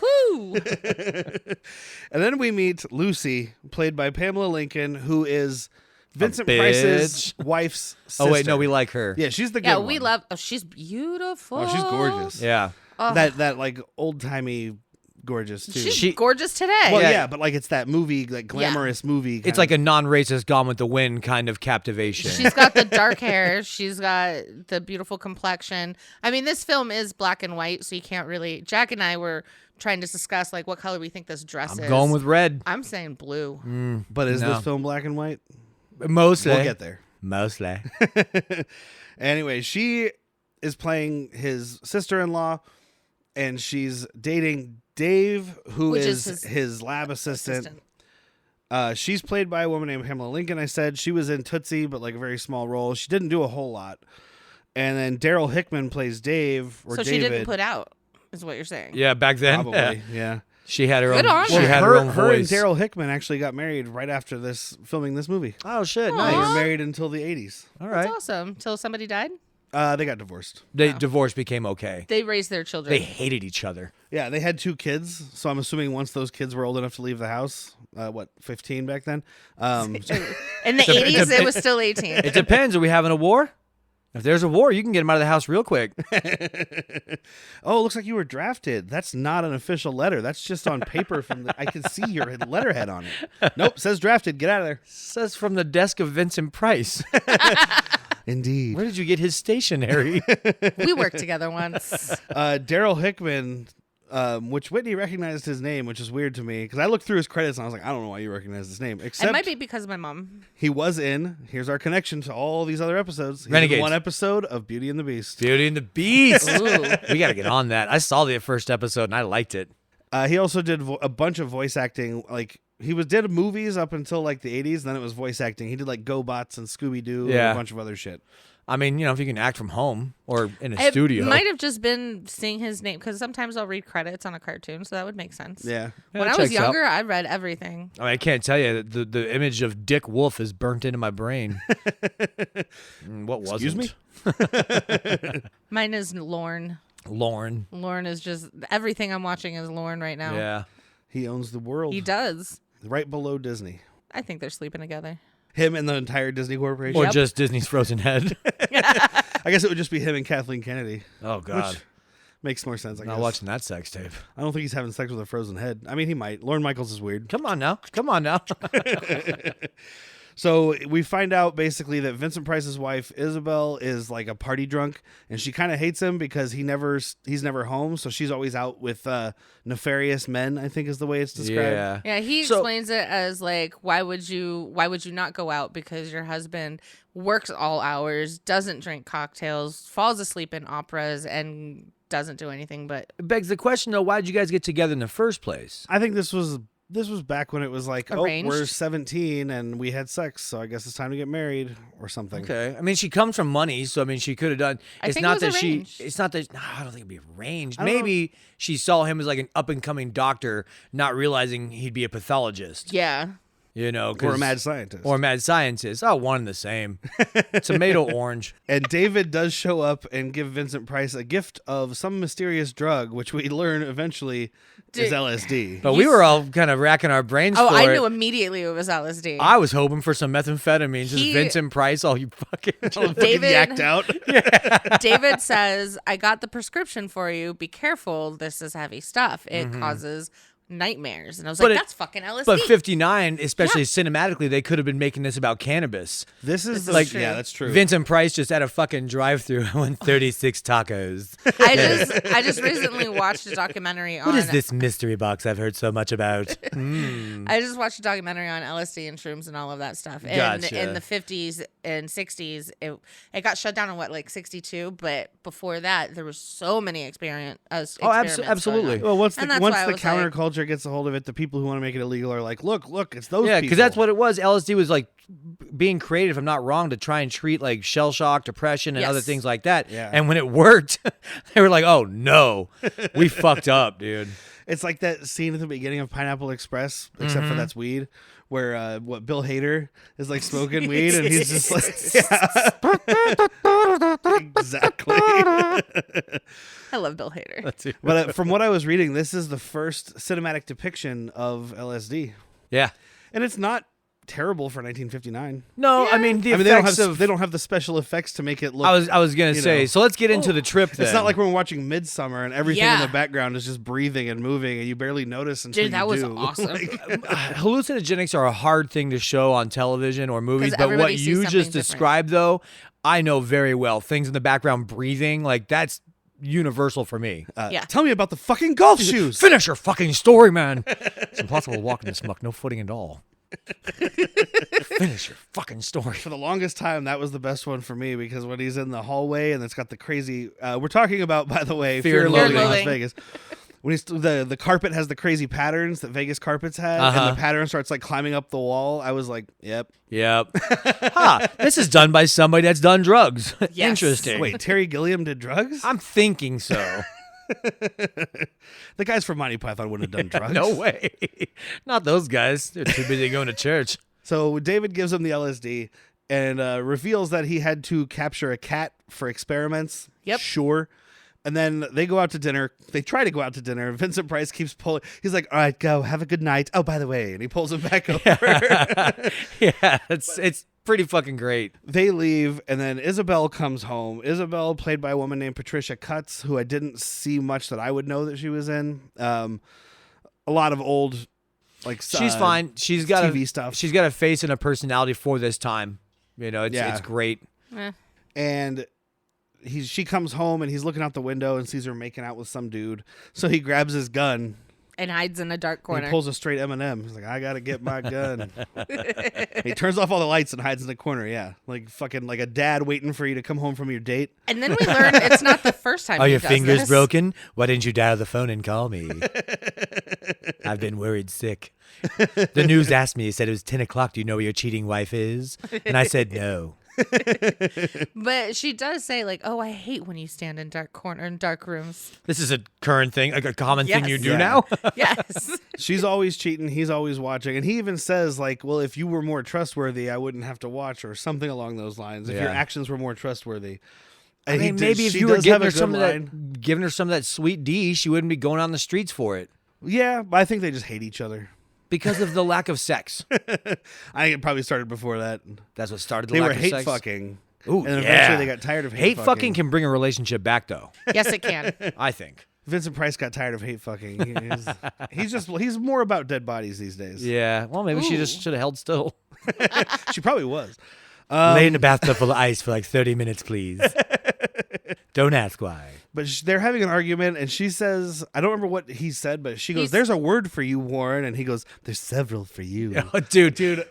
Woo! And then we meet Lucy, played by Pamela Lincoln, who is Vincent bitch. Price's wife's sister. Oh, wait, no, we like her. Yeah, she's the good Yeah, one. we love. Oh, she's beautiful. Oh, she's gorgeous. Yeah. That like old-timey gorgeous, too. She's gorgeous today. Well, Yeah. yeah, but like it's that movie, like glamorous movie. It's like a non-racist Gone with the Wind kind of captivation. She's got the dark hair. She's got the beautiful complexion. I mean, this film is black and white, so you can't really. Jack and I were trying to discuss like what color we think this dress is. I'm going with red. I'm saying blue. But is No. this film black and white? Mostly. We'll get there. Mostly. Anyway, she is playing his sister-in-law, and she's dating Dave, who Which is is his lab assistant. Assistant. She's played by a woman named Pamela Lincoln. I said she was in Tootsie, but like a very small role. She didn't do a whole lot. And then Daryl Hickman plays Dave or So David. she didn't put out, is what you're saying. Yeah, back then. Probably, yeah. She had her Good own. on She her. had her her, own her and voice. Daryl Hickman actually got married right after this filming this movie. Oh shit! Aw. They Nice. were married until the 80s. All That's right. awesome. Till somebody died. They got divorced. Divorce became okay. They raised their children. They hated each other. Yeah, they had 2 kids, so I'm assuming once those kids were old enough to leave the house, 15 back then? In the 80s, it was still 18. It depends. Are we having a war? If there's a war, you can get them out of the house real quick. Oh, it looks like you were drafted. That's not an official letter. That's just on paper from the. I can see your letterhead on it. Nope, says drafted. Get out of there. Says from the desk of Vincent Price. Indeed. Where did you get his stationery? We worked together once. Daryl Hickman which Whitney recognized his name, which is weird to me because I looked through his credits and I was like, I don't know why you recognize his name. Except It might be because of my mom. he was in. Here's our connection to all these other episodes. He's Renegades. in one episode of Beauty and the Beast. Beauty and the Beast. Ooh. We got to get on that. I saw the first episode and I liked it. He also did a bunch of voice acting. Like did movies up until like the 80s. Then it was voice acting. He did like GoBots and Scooby Doo and a bunch of other shit. I mean, if you can act from home or in a studio. It might have just been seeing his name because sometimes I'll read credits on a cartoon, so that would make sense. Yeah. When that I was checks out. younger, I read everything. I mean, I can't tell you. The image of Dick Wolf is burnt into my brain. What was it? Excuse me? Mine is Lorne. Lorne. Lorne is just everything I'm watching is Lorne right now. Yeah. He owns the world. He does. Right below Disney. I think they're sleeping together. Him and the entire Disney Corporation. Or just Disney's Frozen Head. I guess it would just be him and Kathleen Kennedy. Oh, God. Which makes more sense, I Not guess. watching that sex tape. I don't think he's having sex with a frozen head. I mean, he might. Lorne Michaels is weird. Come on now. Come on now. So we find out basically that Vincent Price's wife Isabel is like a party drunk, and she kind of hates him because he's never home. So she's always out with nefarious men, I think is the way it's described. Yeah. Yeah, he So- explains it as like, why would you not go out because your husband works all hours, doesn't drink cocktails, falls asleep in operas, and doesn't do anything but. It begs the question, though, why did you guys get together in the first place? I think this was back when it was like, Arranged. oh, we're 17 and we had sex, so I guess it's time to get married or something. Okay. I mean, she comes from money, so I mean, she could have done. I It's think not it was that arranged. she. It's not that. No, I don't think it'd be arranged. I don't Maybe she saw him as like an up and coming doctor, not realizing he'd be a pathologist. Yeah. Or a mad scientist. Or a mad scientist. Oh, one and the same. Tomato orange. And David does show up and give Vincent Price a gift of some mysterious drug, which we learn eventually is Dude. LSD. But we were all kind of racking our brains Oh, for I it. knew immediately it was LSD. I was hoping for some methamphetamine. Just He- Vincent Price. Oh, you fucking. David- Yacked out. David says, I got the prescription for you. Be careful. This is heavy stuff. It causes nightmares. And I was But like, it- that's fucking LSD. But 59, especially cinematically, they could have been making this about cannabis. This is This is true. yeah, that's true. Vincent Price just at a fucking drive-through won 36 tacos. I just recently watched a documentary on What is this mystery box I've heard so much about? I just watched a documentary on LSD and shrooms and all of that stuff. And Gotcha. in the 50s and 60s, it got shut down in what, like 62? But before that, there was so many experiments. absolutely. Well, once And the that's why once I the was like- counterculture gets a hold of it, the people who want to make it illegal are like, look, it's those Yeah, people. because that's what it was. LSD was like being created, if I'm not wrong, to try and treat like shell shock, depression, and Yes. other things like that. Yeah. And when it worked, they were like, "Oh no, we fucked up, dude." It's like that scene at the beginning of Pineapple Express, except for that's weed, where Bill Hader is like smoking weed and he's just like, yeah. Exactly. I love Bill Hader. But from what I was reading, this is the first cinematic depiction of LSD, Yeah. and it's not terrible for 1959. No, I mean the I mean, they don't effects have they don't have the special effects to make it look. I was gonna you say. know. So let's get into the trip. Then. It's not like we're watching Midsummer and everything in Yeah. the background is just breathing and moving, and you barely notice until Dude, that you was do. awesome. hallucinogenics are a hard thing to show on television or movies, 'Cause but what everybody sees you something just different. described, though, I know very well. Things in the background breathing, like that's universal for me. Yeah. Tell me about the fucking golf shoes. Finish your fucking story, man. It's impossible to walk in this muck, no footing at all. Finish your fucking story. For the longest time, that was the best one for me because when he's in the hallway and it's got the crazy. We're talking about, by the way, Fear Fear and and Loathing in Las Loathing. Vegas. When he's the carpet has the crazy patterns that Vegas carpets had, Uh-huh. and the pattern starts like climbing up the wall. I was like, "Yep." Yep. This is done by somebody that's done drugs. Yes. Interesting. Wait, Terry Gilliam did drugs? I'm thinking so. The guys from Monty Python wouldn't have done drugs. No way. Not those guys. They're too busy going to church. So David gives him the LSD and reveals that he had to capture a cat for experiments. Yep. Sure. And then they go out to dinner. They try to go out to dinner. Vincent Price keeps pulling. He's like, all right, go. Have a good night. Oh, by the way. And he pulls him back over. Yeah, it's pretty fucking great. They leave. And then Isabel comes home. Isabel, played by a woman named Patricia Cutts, who I didn't see much that I would know that she was in. A lot of old, like, She's fine. She's got TV a, stuff. She's got a face and a personality for this time. You know, it's Yeah. great. Eh. And she comes home and he's looking out the window and sees her making out with some dude. So he grabs his gun and hides in a dark and corner. he pulls a straight Eminem. He's like, I gotta get my gun. He turns off all the lights and hides in the corner. Yeah, like fucking like a dad waiting for you to come home from your date. And then we learn it's not the first time. Are he your does fingers this. broken? Why didn't you dial the phone and call me? I've been worried sick. The news asked me. It said it was 10 o'clock. Do you know where your cheating wife is? And I said no. But she does say like, "Oh, I hate when you stand in dark rooms." This is a current thing, like a common thing Yes. you do Yeah. now. Yes. She's always cheating. He's always watching. And he even says, like, well, if you were more trustworthy, I wouldn't have to watch, or something along those lines. If your Yeah. actions were more trustworthy. I And mean, he maybe if she you were does have giving a her some good of line. that, giving her some of that sweet D, she wouldn't be going on the streets for it Yeah, but I think they just hate each other. because of the lack of sex. I think it probably started before that. That's what started the They lack were of hate sex. fucking. Ooh, And yeah. eventually they got tired of Hate fucking can bring a relationship back, though. Yes, it can. I think. Vincent Price got tired of hate fucking. He's more about dead bodies these days. Yeah. Well, maybe she just should have held still. She probably was. Lay in a bathtub full of ice for like 30 minutes, please. Don't ask why. But they're having an argument, and she says, I don't remember what he said, but she goes, He's- "There's a word for you, Warren," and he goes, "There's several for you." Oh, dude.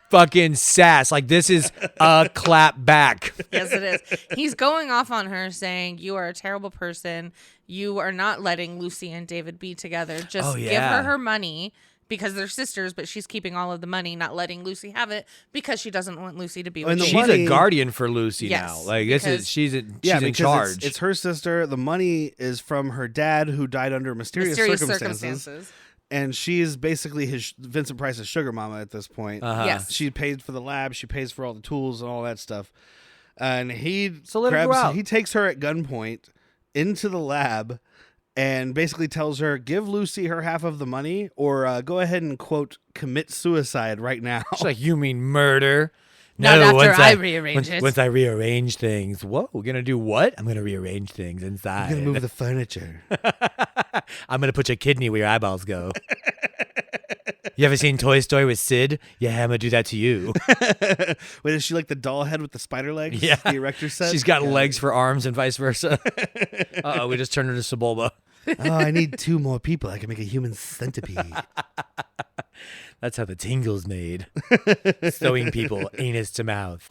Fucking sass. Like, this is a clap back. Yes, it is. He's going off on her saying, "You are a terrible person. You are not letting Lucy and David be together. Just Oh, give yeah. her money." Because they're sisters, but she's keeping all of the money, not letting Lucy have it because she doesn't want Lucy to be with And the David. She's money- a guardian for Lucy Yes, now. Like, this because- is she's in because charge. It's her sister. The money is from her dad, who died under mysterious circumstances. And she's basically Vincent Price's sugar mama at this point. Uh-huh. Yes. She pays for the lab. She pays for all the tools and all that stuff. And he So let her go out. He takes her at gunpoint into the lab and basically tells her, give Lucy her half of the money, or go ahead and, quote, commit suicide right now. She's like, you mean murder? Not after once I rearrange it. Once I rearrange things. Whoa, we're going to do what? I'm going to rearrange things inside. I'm going to move the furniture. I'm going to put your kidney where your eyeballs go. You ever seen Toy Story with Sid? Yeah, I'm going to do that to you. Wait, is she like the doll head with the spider legs? Yeah. The erector set? She's got Yeah. legs for arms and vice versa. Uh-oh, we just turned her to Sebulba. Oh, I need 2 more people. I can make a human centipede. That's how the tingle's made. Sewing people anus to mouth.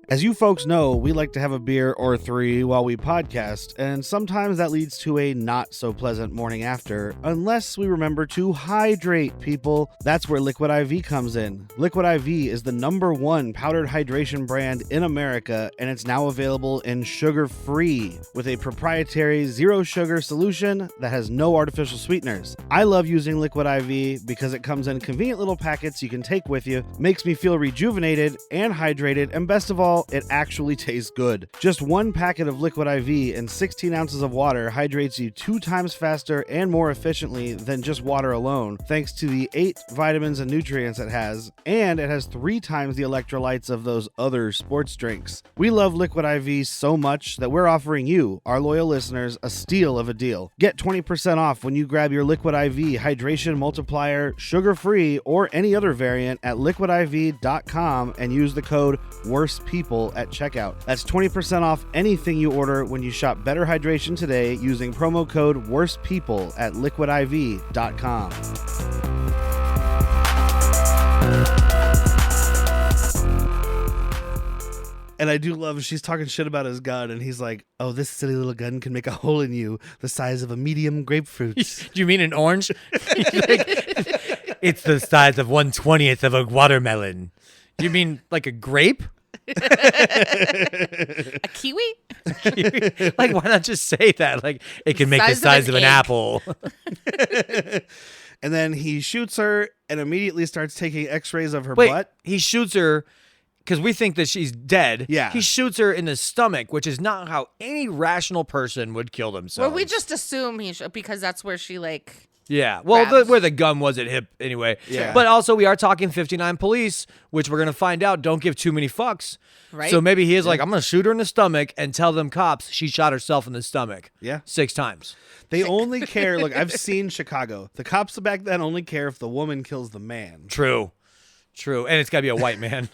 As you folks know, we like to have a beer or 3 while we podcast, and sometimes that leads to a not so pleasant morning after, unless we remember to hydrate, people. That's where Liquid IV comes in. Liquid IV is the #1 powdered hydration brand in America, and it's now available in sugar-free with a proprietary zero sugar solution that has no artificial sweeteners. I love using Liquid IV because it comes in convenient little packets you can take with you, makes me feel rejuvenated and hydrated, and best of all, it actually tastes good. Just 1 packet of Liquid IV and 16 ounces of water hydrates you 2 times faster and more efficiently than just water alone, thanks to the 8 vitamins and nutrients it has, and it has 3 times the electrolytes of those other sports drinks. We love Liquid IV so much that we're offering you, our loyal listeners, a steal of a deal. Get 20% off when you grab your Liquid IV Hydration Multiplier, sugar-free, or any other variant at liquidiv.com and use the code WORSTPEOPLE at checkout. That's 20% off anything you order when you shop Better Hydration today using promo code WORSTPEOPLE at liquidiv.com. And I do love she's talking shit about his gun, and he's like, "Oh, this silly little gun can make a hole in you the size of a medium grapefruit." Do you mean an orange? It's the size of 1/20th of a watermelon. Do you mean like a grape? A kiwi? Like, why not just say that? Like, it can make the size of an egg. apple. And then he shoots her and immediately starts taking x-rays of her Wait, butt. he shoots her because we think that she's dead. Yeah. He shoots her in the stomach, which is not how any rational person would kill themselves. Well, we just assume because that's where she like. Yeah. Well, grabs. where the gun was at hip anyway. Yeah. But also, we are talking 59 police, which we're going to find out don't give too many fucks. Right. So maybe he is like, I'm going to shoot her in the stomach and tell them cops she shot herself in the stomach. Yeah. 6 times. They only care. Look, I've seen Chicago. The cops back then only care if the woman kills the man. True. True, and it's got to be a white man.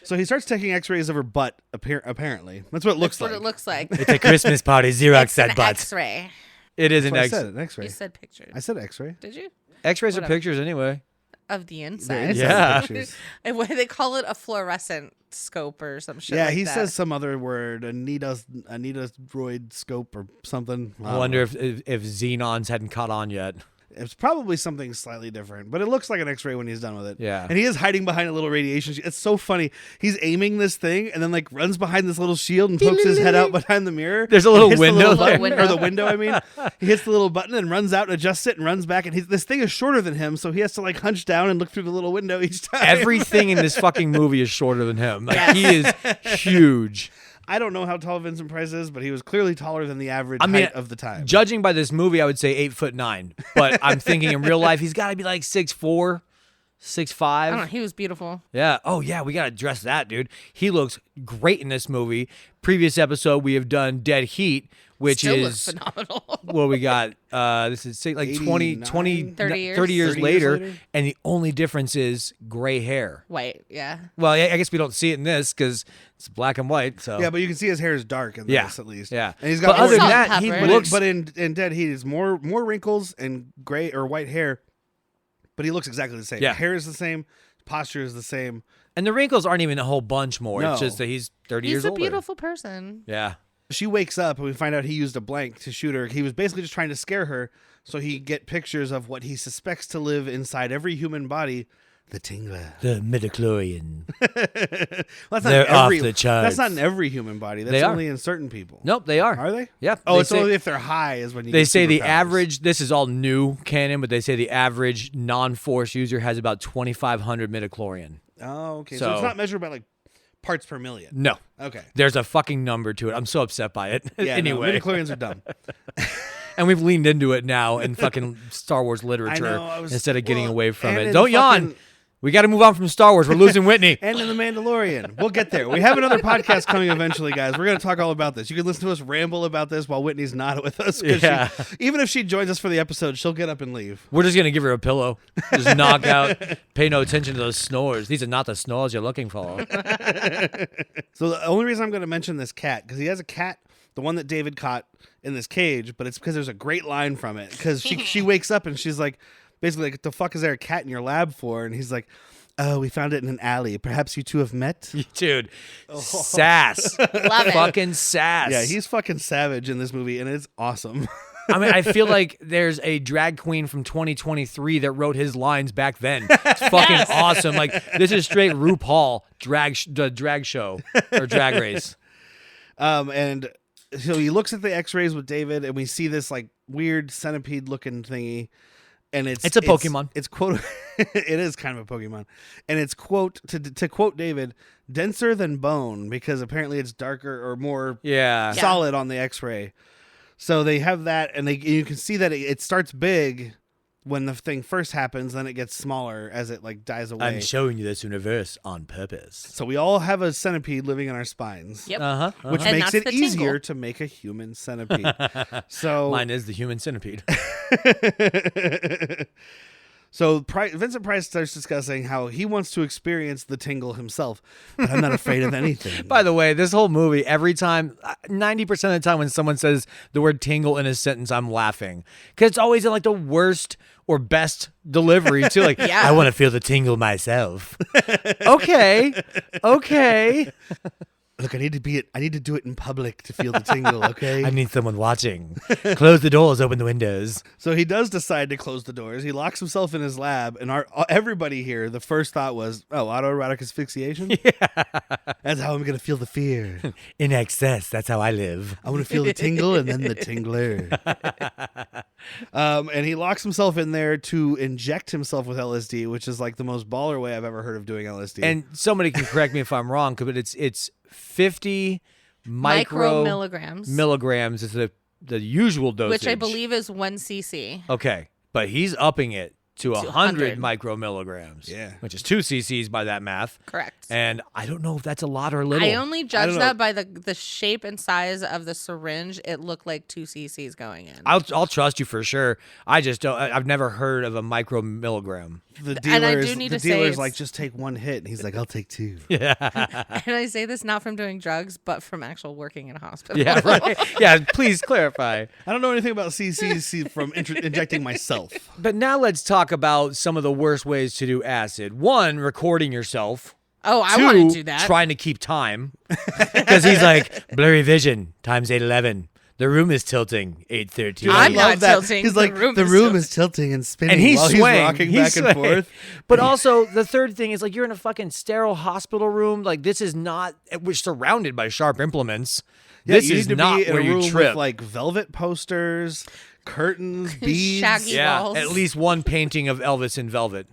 So he starts taking X-rays of her butt. Apparently, that's what it looks That's like. what it looks like. It's a Christmas party. Xerox It's an said butt. X-ray. It is an That's what I said, an You X-ray. said pictures. I said X-ray. Did you? X-rays are Whatever. pictures anyway. Of the They're inside. inside Yeah. pictures. And what they call it, a fluorescent scope or some shit. Yeah, like he that. says some other word, Anita's droid scope or something. I wonder if Xenons hadn't caught on yet. It's probably something slightly different, but it looks like an X-ray when he's done with it. Yeah. And he is hiding behind a little radiation shield. It's so funny. He's aiming this thing and then like runs behind this little shield and pokes his head out behind the mirror. There's a little and hits the window little there. button, or the window. I mean, he hits the little button and runs out and adjusts it and runs back. And this thing is shorter than him, so he has to like hunch down and look through the little window each time. Everything in this fucking movie is shorter than him. Like, he is huge. I don't know how tall Vincent Price is, but he was clearly taller than the average I mean, height of the time. Judging by this movie, I would say 8'9". But I'm thinking in real life, he's got to be like 6'4", 6'5". I don't know. He was beautiful. Yeah. Oh, yeah. We got to address that, dude. He looks great in this movie. Previous episode, we have done Dead Heat, which Still is looks phenomenal. what we got. This is like 89? 30 years. 30 years 30 years later. later? And the only difference is gray hair. White, yeah. Well, I guess we don't see it in this because it's black and white. So Yeah, but you can see his hair is dark in Yeah. this at least. Yeah. And he's But got other than Salt that, and he pepper. looks. but in Dead Heat, it's more wrinkles and gray or white hair, but he looks exactly the same. Yeah. Hair is the same, posture is the same. And the wrinkles aren't even a whole bunch more. No. It's just that he's 30 years He's a older. beautiful person. Yeah. She wakes up and we find out he used a blank to shoot her. He was basically just trying to scare her so he get pictures of what he suspects to live inside every human body, the Tingler. The midichlorian. Well, that's They're not every, off the charts. That's not in every human body. That's They are. only in certain people. Nope, they are. Are they? Yeah. Oh, they it's say, only if they're high is when you they get say the superpowers. average, this is all new canon, but they say the average non-force user has about 2,500 midichlorian. Oh, okay. So So- it's not measured by like parts per million. No. Okay. There's a fucking number to it. I'm so upset by it. Yeah, anyway. no, midichlorians are dumb. And we've leaned into it now in fucking Star Wars literature I was- instead of getting well, away from and it. in Don't yawn. fucking- We got to move on from Star Wars. We're losing Whitney. And in The Mandalorian. We'll get there. We have another podcast coming eventually, guys. We're going to talk all about this. You can listen to us ramble about this while Whitney's not with us. 'Cause Yeah. even if she joins us for the episode, she'll get up and leave. We're just going to give her a pillow. Just knock out. Pay no attention to those snores. These are not the snores you're looking for. So the only reason I'm going to mention this cat, because he has a cat, the one that David caught in this cage, but it's because there's a great line from it. Because she wakes up and she's like, basically like, the fuck is there a cat in your lab for? And he's like, oh, we found it in an alley. Perhaps you two have met? Dude, sass. Love it. Fucking sass. Yeah, he's fucking savage in this movie, and it's awesome. I mean, I feel like there's a drag queen from 2023 that wrote his lines back then. It's fucking awesome. Like, this is straight RuPaul the drag show or drag race. And so he looks at the X-rays with David, and we see this like weird centipede-looking thingy, and it's a Pokemon. It's quote. It is kind of a Pokemon, and it's quote to quote David, denser than bone, because apparently it's darker or more Yeah. solid on the X-ray. So they have that, and you can see that it starts big when the thing first happens, then it gets smaller as it like dies away. I'm showing you this universe on purpose. So we all have a centipede living in our spines. Yep. Uh-huh. Which And makes that's it the easier tingle. to make a human centipede. So Mine is the human centipede. So Vincent Price starts discussing how he wants to experience the tingle himself, but I'm not afraid of anything. By the way, this whole movie, every time, 90% of the time when someone says the word tingle in a sentence, I'm laughing. Because it's always in like the worst or best delivery, too. Like, Yeah. I want to feel the tingle myself. Okay. Look, I need to do it in public to feel the tingle, okay? I need someone watching. Close the doors, open the windows. So he does decide to close the doors. He locks himself in his lab, and everybody here, the first thought was, oh, autoerotic asphyxiation? Yeah. That's how I'm going to feel the fear. In excess, that's how I live. I want to feel the tingle and then the tingler. And he locks himself in there to inject himself with LSD, which is like the most baller way I've ever heard of doing LSD. And somebody can correct me if I'm wrong, but it's 50 Micromilligrams. milligrams is the usual dosage. Which I believe is 1 cc. Okay, but he's upping it to 100 micromilligrams. Yeah. Which is 2 cc's by that math. Correct. And I don't know if that's a lot or a little. I only judge know. that by the shape and size of the syringe. It looked like 2 cc's going in. I'll trust you for sure. I just don't. I've never heard of a micromilligram. The And I dealer's, do need the to say dealer's it's- like, just take one hit. And he's like, I'll take 2. And I say this not from doing drugs, but from actual working in a hospital. Yeah, right. Yeah, please clarify. I don't know anything about CCC from injecting myself. But now let's talk about some of the worst ways to do acid. 1, recording yourself. Oh, I 2, want to do that. trying to keep time. Because he's like, blurry vision, times 811. The room is tilting, 813. I I'm love not that. tilting. He's The like, room the is room tilting." is tilting and spinning And he's while swaying. he's rocking He's back and swaying. forth. But also, the third thing is like you're in a fucking sterile hospital room. Like this is not. We're surrounded by sharp implements. Yeah, This you is need to not be in where a you room trip. with like velvet posters, curtains, beads. Shaggy yeah, walls. at least one painting of Elvis in velvet.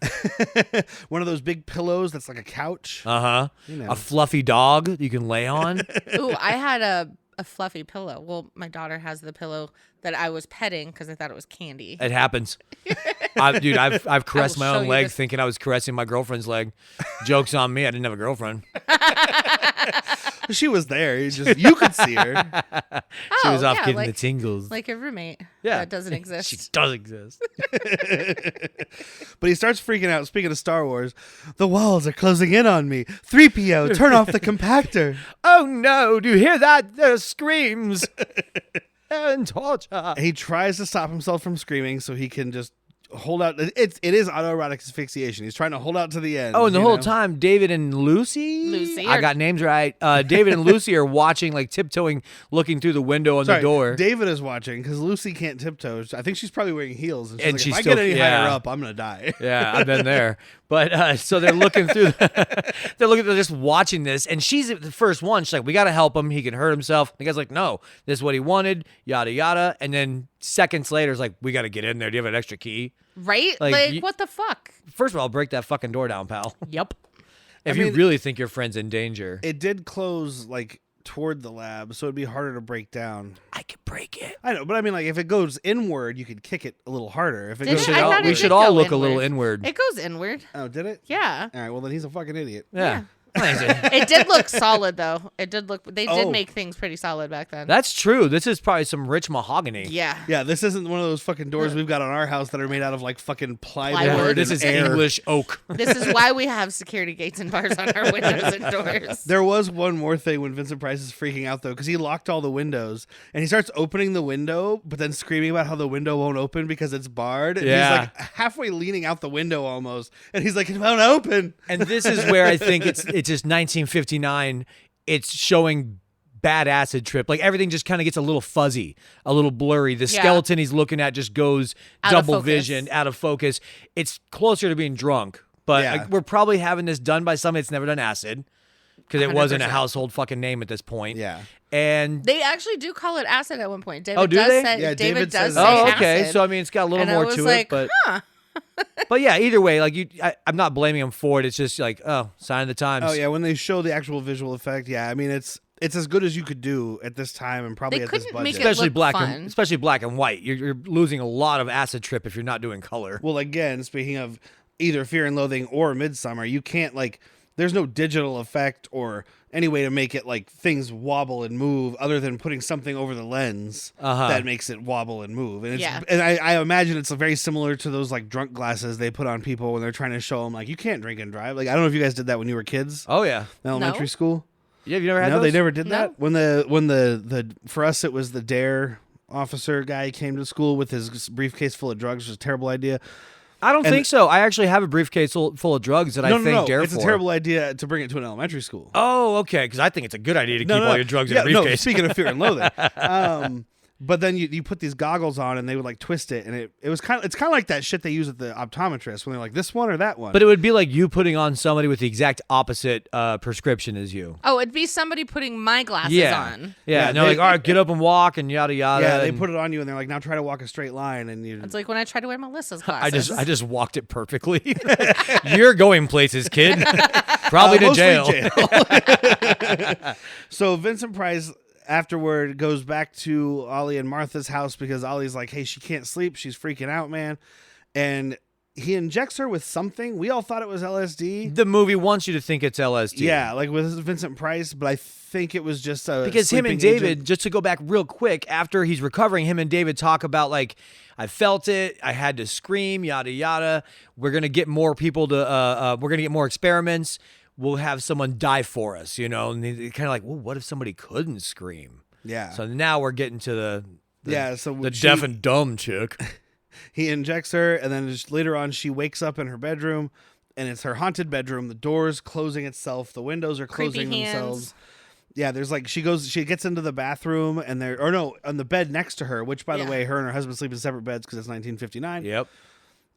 One of those big pillows that's like a couch. Uh-huh. know. A fluffy dog you can lay on. Ooh, I had a fluffy pillow. Well, my daughter has the pillow that I was petting because I thought it was candy. It happens. Dude, I've caressed will my show own you leg this. thinking I was caressing my girlfriend's leg. Joke's on me. I didn't have a girlfriend. She was there. You could see her. She was Oh, off yeah, getting like- the tingles. Like a roommate Yeah. that doesn't exist. She does exist. But he starts freaking out. Speaking of Star Wars, the walls are closing in on me. 3PO, turn off the compactor. Oh no, do you hear that? There's screams and torture. He tries to stop himself from screaming so he can just hold out. It is autoerotic asphyxiation. He's trying to hold out to the end. Oh, and the you whole know? time, David and Lucy. Lucy I are- got names right. David and Lucy are watching, like tiptoeing, looking through the window on Sorry, the door. David is watching because Lucy can't tiptoe. I think she's probably wearing heels. And she's And like, she's if I still- get any yeah. higher up, I'm going to die. Yeah, I've been there. But so they're looking through. They're just watching this, and she's the first one. She's like, "We got to help him. He can hurt himself." The guy's like, "No, this is what he wanted." Yada yada. And then seconds later, it's like, "We got to get in there. Do you have an extra key?" Right? Like, Like, you- what the fuck? First of all, break that fucking door down, pal. Yep. If I you mean- really think your friend's in danger, It did close like toward the lab, so it'd be harder to break down. I could break it. I know, but I mean, like if it goes inward, you could kick it a little harder. If it Did goes, it? I thought it We did should go all look a inward. little inward. It goes inward. oh, did it? Yeah. All right. Well, then he's a fucking idiot. Yeah. It did look solid though. It did look. They did Oh. make things pretty solid back then. That's true. This is probably some rich mahogany. Yeah. Yeah, this isn't one of those fucking doors we've got on our house that are made out of like fucking plywood. Plywood. and This is air. English oak. This is why we have security gates and bars on our windows and doors. There was one more thing when Vincent Price is freaking out though, because he locked all the windows and he starts opening the window, but then screaming about how the window won't open because it's barred. And Yeah. he's like halfway leaning out the window almost, and he's like, "It won't open." And this is where I think it's just 1959. It's showing bad acid trip. Like everything just kind of gets a little fuzzy, a little blurry. The Yeah. skeleton he's looking at just goes Out of double focus. vision, out of focus. It's closer to being drunk. But Yeah. like, we're probably having this done by somebody that's never done acid because it wasn't a 100%. household fucking name at this point. Yeah. And They actually do call it acid at one point. David Oh, do does they? say Yeah, David David does says say that. oh, okay. acid. So I mean, it's got a little And I more was to like, it, but huh. but yeah, either way, like I'm not blaming him for it. It's just like, oh, sign of the times. Oh yeah, when they show the actual visual effect, yeah, I mean it's as good as you could do at this time and probably They at this couldn't budget. make it especially look black fun. and especially black and white. You're losing a lot of acid trip if you're not doing color. Well, again, speaking of either Fear and Loathing or Midsummer, you can't like. There's no digital effect or any way to make it like things wobble and move other than putting something over the lens that makes it wobble and move. And it's, Yeah. and I imagine it's very similar to those like drunk glasses they put on people when they're trying to show them like you can't drink and drive. Like I don't know if you guys did that when you were kids, Oh yeah, in elementary No. school. yeah. You never had No, those? they never did No. that. When the for us it was the Dare officer guy came to school with his briefcase full of drugs, which was a terrible idea. I don't And- think so. I actually have a briefcase full of drugs that I thank Dare it's for. a terrible idea to bring it to an elementary school. Oh, okay. Because I think it's a good idea to keep all your drugs in Yeah, a briefcase. No, speaking of Fear and Loathing, but then you put these goggles on and they would like twist it, and it's kind of like that shit they use at the optometrist when they're like this one or that one. But it would be like you putting on somebody with the exact opposite prescription as you. Oh, it'd be somebody putting my glasses Yeah. on. Yeah. Yeah, And they're they- like, all right, get up and walk and yada yada. yeah, they and put it on you and they're like, now try to walk a straight line, and you. It's like when I tried to wear Melissa's glasses. I just walked it perfectly. You're going places, kid. Probably to mostly jail. So Vincent Price afterward goes back to Ollie and Martha's house because Ollie's like, hey, she can't sleep. She's freaking out, man. And he injects her with something. We all thought it was LSD. The movie wants you to think it's LSD. Yeah, like with Vincent Price, but I think it was just a because him sleeping and David, agent. just to go back real quick, after he's recovering, him and David talk about like, I felt it, I had to scream, yada yada. We're gonna get more people to, we're gonna get more experiments. We'll have someone die for us, you know. And they're kind of like, well, what if somebody couldn't scream? Yeah. So now we're getting to the So the deaf and dumb chick. he injects her, and then just later on, she wakes up in her bedroom, and it's her haunted bedroom. The door's closing itself. The windows are closing Creepy hands. themselves. Yeah, there's like she gets into the bathroom, and on the bed next to her, which by the Yeah. way, her and her husband sleep in separate beds because it's 1959. Yep.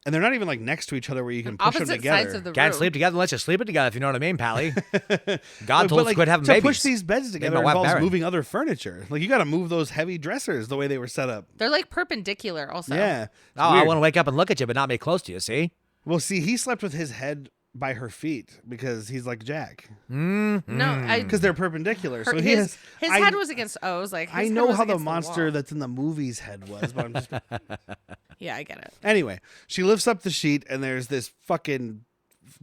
And they're not even like next to each other where you can push them Opposite together. sides of the Can't room. sleep together unless you sleep it together, if you know what I mean, Pally. God But, told us like, quit having to babies. push these beds together my wife involves barren. moving other furniture. Like you got to move those heavy dressers the way they were set up. They're like perpendicular also. Yeah. It's Oh, I weird. want to wake up and look at you, but not be close to you, see? Well, see, he slept with his head by her feet because he's like Jack. No, Because they're perpendicular. So he his has, head was against O's. Like his I head know was how the against monster wall. that's in the movie's head was, but I'm just Yeah, I get it. anyway. She lifts up the sheet, and there's this fucking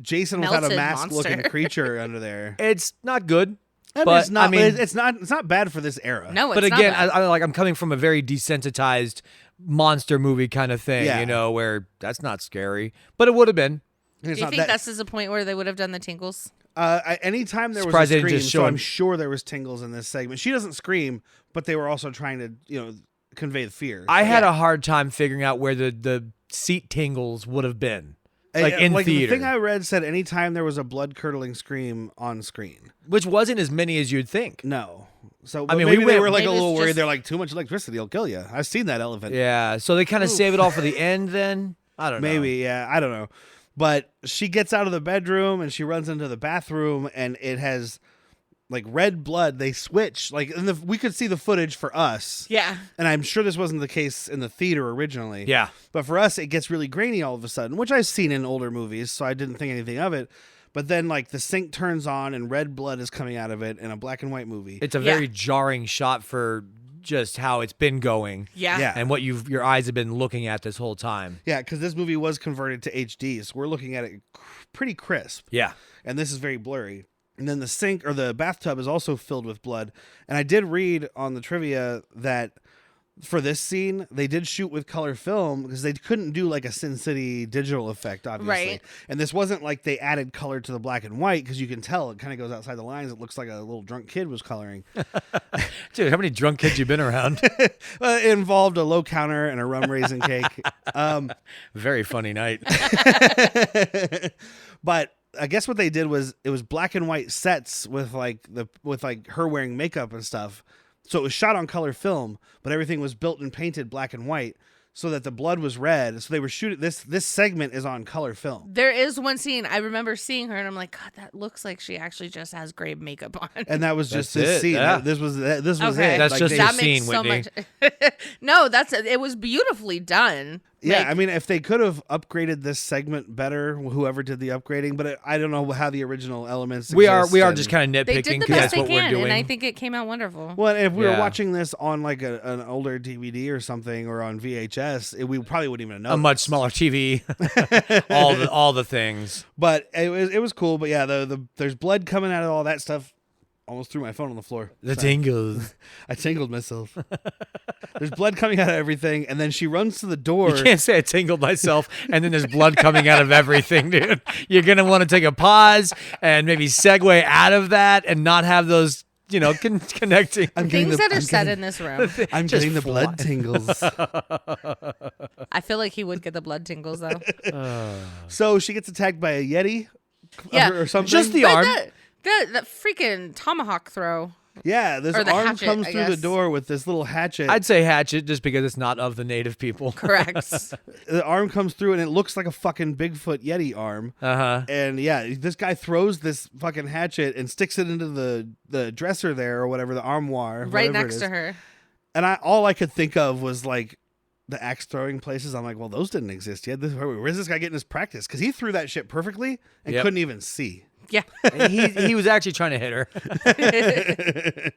Jason without a Melted mask looking monster. creature under there. It's not good. And But, it's not. I mean- but it's not bad for this era. No, it's But not again, bad. I'm coming from a very desensitized monster movie kind of thing, Yeah. you know, where that's not scary. But it would have been. It's do you not think that. this is the point where they would have done the tinkles? Anytime there was Surprised a they didn't scream, just so show I'm him. sure there was tingles in this segment. She doesn't scream, but they were also trying to, convey the fear. I had a hard time figuring out where the seat tingles would have been. Like in The theater. thing I read said anytime there was a blood curdling scream on screen. Which wasn't as many as you'd think. No. So I mean, maybe we they went- were like a Maybe it's little worried. just- They're like, too much electricity will kill you. I've seen that elephant. Yeah. So they kind of save it all for the end then? I don't know. Maybe, yeah, I don't know. But she gets out of the bedroom and she runs into the bathroom, and it has like red blood. They switch we could see the footage for us. Yeah. And I'm sure this wasn't the case in the theater originally. Yeah. But for us, it gets really grainy all of a sudden, which I've seen in older movies, so I didn't think anything of it. But then, like, the sink turns on and red blood is coming out of it in a black and white movie. It's a Yeah. very jarring shot for just how it's been going. Yeah. Yeah. And what your eyes have been looking at this whole time. Yeah, because this movie was converted to HD, so we're looking at it pretty crisp. Yeah. And this is very blurry. And then the sink or the bathtub is also filled with blood. And I did read on the trivia that for this scene, they did shoot with color film because they couldn't do like a Sin City digital effect, obviously. Right. And this wasn't like they added color to the black and white because you can tell it kind of goes outside the lines. It looks like a little drunk kid was coloring. Dude, how many drunk kids you been around? It involved a low counter and a rum raisin cake. Very funny night. But I guess what they did was it was black and white sets with her wearing makeup and stuff. So it was shot on color film, but everything was built and painted black and white so that the blood was red. So they were shooting this segment is on color film. There is one scene I remember seeing her, and I'm like, God, that looks like she actually just has gray makeup on. And that was just That's this it, scene. yeah. This was it. Okay. That's just they- the that scene, makes so Whitney. much. No, it was beautifully done. Yeah, Like, I mean, if they could have upgraded this segment better, whoever did the upgrading, but I don't know how the original elements. We are exist, and- just kind of they nitpicking did the because best that's they what we're can, doing. and I think it came out wonderful. Well, if we were Yeah. watching this on like an older DVD or something, or on VHS, we probably wouldn't even know. a much smaller TV, all the things. But it was cool. But yeah, there's blood coming out of all that stuff. Almost threw my phone on the floor. The Sorry. tingles. I tingled myself. There's blood coming out of everything, and then she runs to the door. You can't say I tingled myself and then there's blood coming out of everything, dude. You're gonna want to take a pause and maybe segue out of that and not have those, connecting. I'm getting Things the- that are I'm said getting- in this room. I'm just getting the blood tingles. I feel like he would get the blood tingles though. So she gets attacked by a Yeti, Yeah. or something. Just the But arm. the freaking tomahawk throw. Yeah, this Or the arm hatchet, comes I through the guess. door with this little hatchet. I'd say hatchet just because it's not of the native people. Correct. The arm comes through and it looks like a fucking Bigfoot Yeti arm. Uh-huh. And yeah, this guy throws this fucking hatchet and sticks it into the dresser there or whatever, the armoire. Right whatever it next is. to her. And all I could think of was like the axe throwing places. I'm like, well, those didn't exist yet. Where's this guy getting his practice? Because he threw that shit perfectly and Yep. couldn't even see. Yeah. And he was actually trying to hit her.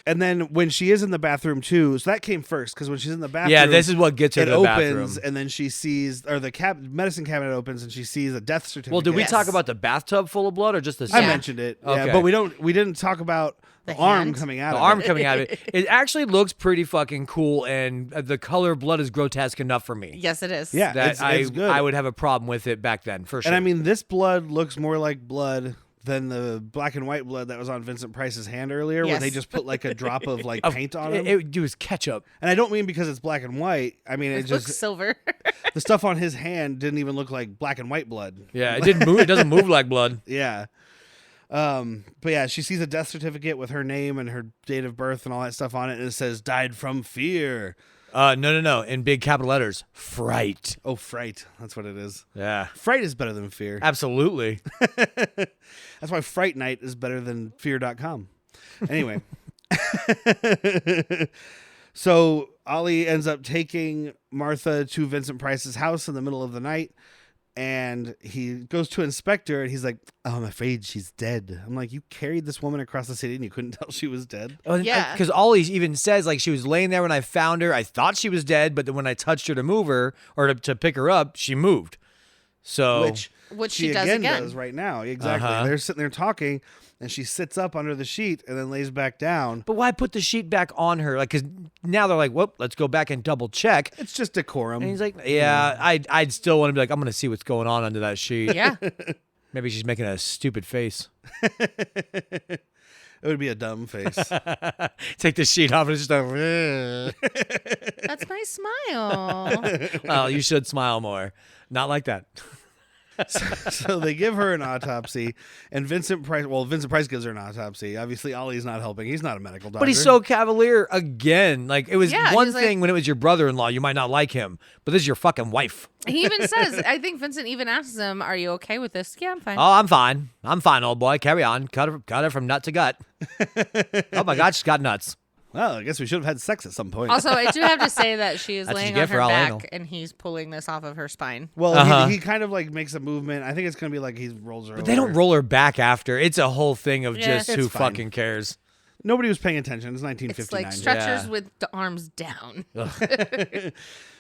And then when she is in the bathroom too, so that came first because when she's in the bathroom, Yeah, this is what gets her it to the opens, bathroom. and then she sees, or the medicine cabinet opens, and she sees a death certificate. Well, did we Yes. talk about the bathtub full of blood or just the I Yeah. mentioned it, Okay. yeah, but we didn't talk about the arm hand? coming out. The of arm it. coming out of it. It actually looks pretty fucking cool, and the color of blood is grotesque enough for me. Yes, it is. Yeah, That it's good. I would have a problem with it back then, for sure. And I mean, this blood looks more like blood than the black and white blood that was on Vincent Price's hand earlier, where Yes. they just put like a drop of like paint on him. it was ketchup. And I don't mean because it's black and white. I mean, It it looks just silver. the stuff on his hand didn't even look like black and white blood. Yeah, it didn't move. It doesn't move like blood. Yeah. But yeah, she sees a death certificate with her name and her date of birth and all that stuff on it, and it says "died from fear." No. In big capital letters, fright. Oh, fright. That's what it is. Yeah, Fright is better than fear. absolutely. That's why Fright Night is better than fear.com. Anyway. So Ollie ends up taking Martha to Vincent Price's house in the middle of the night, and he goes to inspect her, and he's like, "Oh, I'm afraid she's dead." I'm like, "You carried this woman across the city and you couldn't tell she was dead?" Yeah. Because Ollie even says, like, she was laying there when I found her. I thought she was dead, but then when I touched her to move her or to pick her up, she moved. So Which she she does again. does right now. Exactly. They're sitting there talking, and she sits up under the sheet and then lays back down. But why put the sheet back on her? Like, because now they're like, well, let's go back and double check. It's just decorum. And he's like, yeah, I'd still want to be like, I'm going to see what's going on under that sheet. Yeah. Maybe she's making a stupid face. It would be a dumb face. Take the sheet off and it's just like, That's my smile. well, you should smile more. Not like that. So they give her an autopsy, and Vincent Price gives her an autopsy. Obviously, Ollie's not helping. He's not a medical doctor. But he's so cavalier again. Like, it was Yeah, one he's thing like- when it was your brother-in-law, you might not like him, but this is your fucking wife. He even says, I think Vincent even asks him, "Are you okay with this?" Yeah, I'm fine. Oh, I'm fine. I'm fine, old boy. Carry on. Cut her from nut to gut. Oh my God, she's got nuts. Well, I guess we should have had sex at some point. Also, I do have to say that she is That's what laying you on get her for all back, anal. and he's pulling this off of her spine. Well, he kind of like makes a movement. I think it's gonna be like he rolls her. But they don't roll her back after. It's a whole thing of Yeah. just It's who fine. fucking cares. Nobody was paying attention. It's It's 1959. like stretchers Yeah. with the arms down.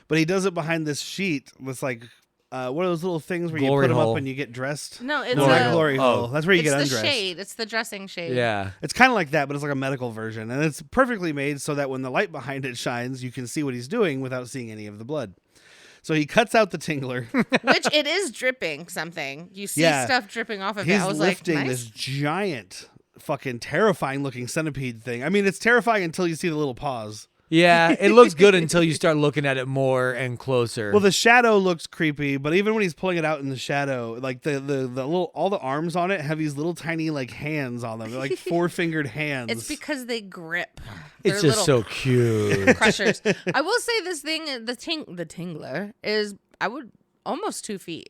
But he does it behind this sheet with like one of those little things where Glory you put them hole. up and you get dressed. No, it's No, not a, glory Oh. hole. That's where you it's get the undressed. shade. It's the dressing shade. Yeah. It's kind of like that, but it's like a medical version, and it's perfectly made so that when the light behind it shines, you can see what he's doing without seeing any of the blood. So he cuts out the tingler. Which it is dripping something. You see Yeah. stuff dripping off of it. He's I was lifting like, this nice. giant, fucking terrifying looking centipede thing. I mean, it's terrifying until you see the little paws. Yeah, it looks good until you start looking at it more and closer. Well, the shadow looks creepy, but even when he's pulling it out in the shadow, like the little, all the arms on it have these little tiny like hands on them. They're like 4-fingered hands. It's because they grip. it's They're just little so cute. crushers. I will say this thing, the Tingler is, I would almost 2 feet.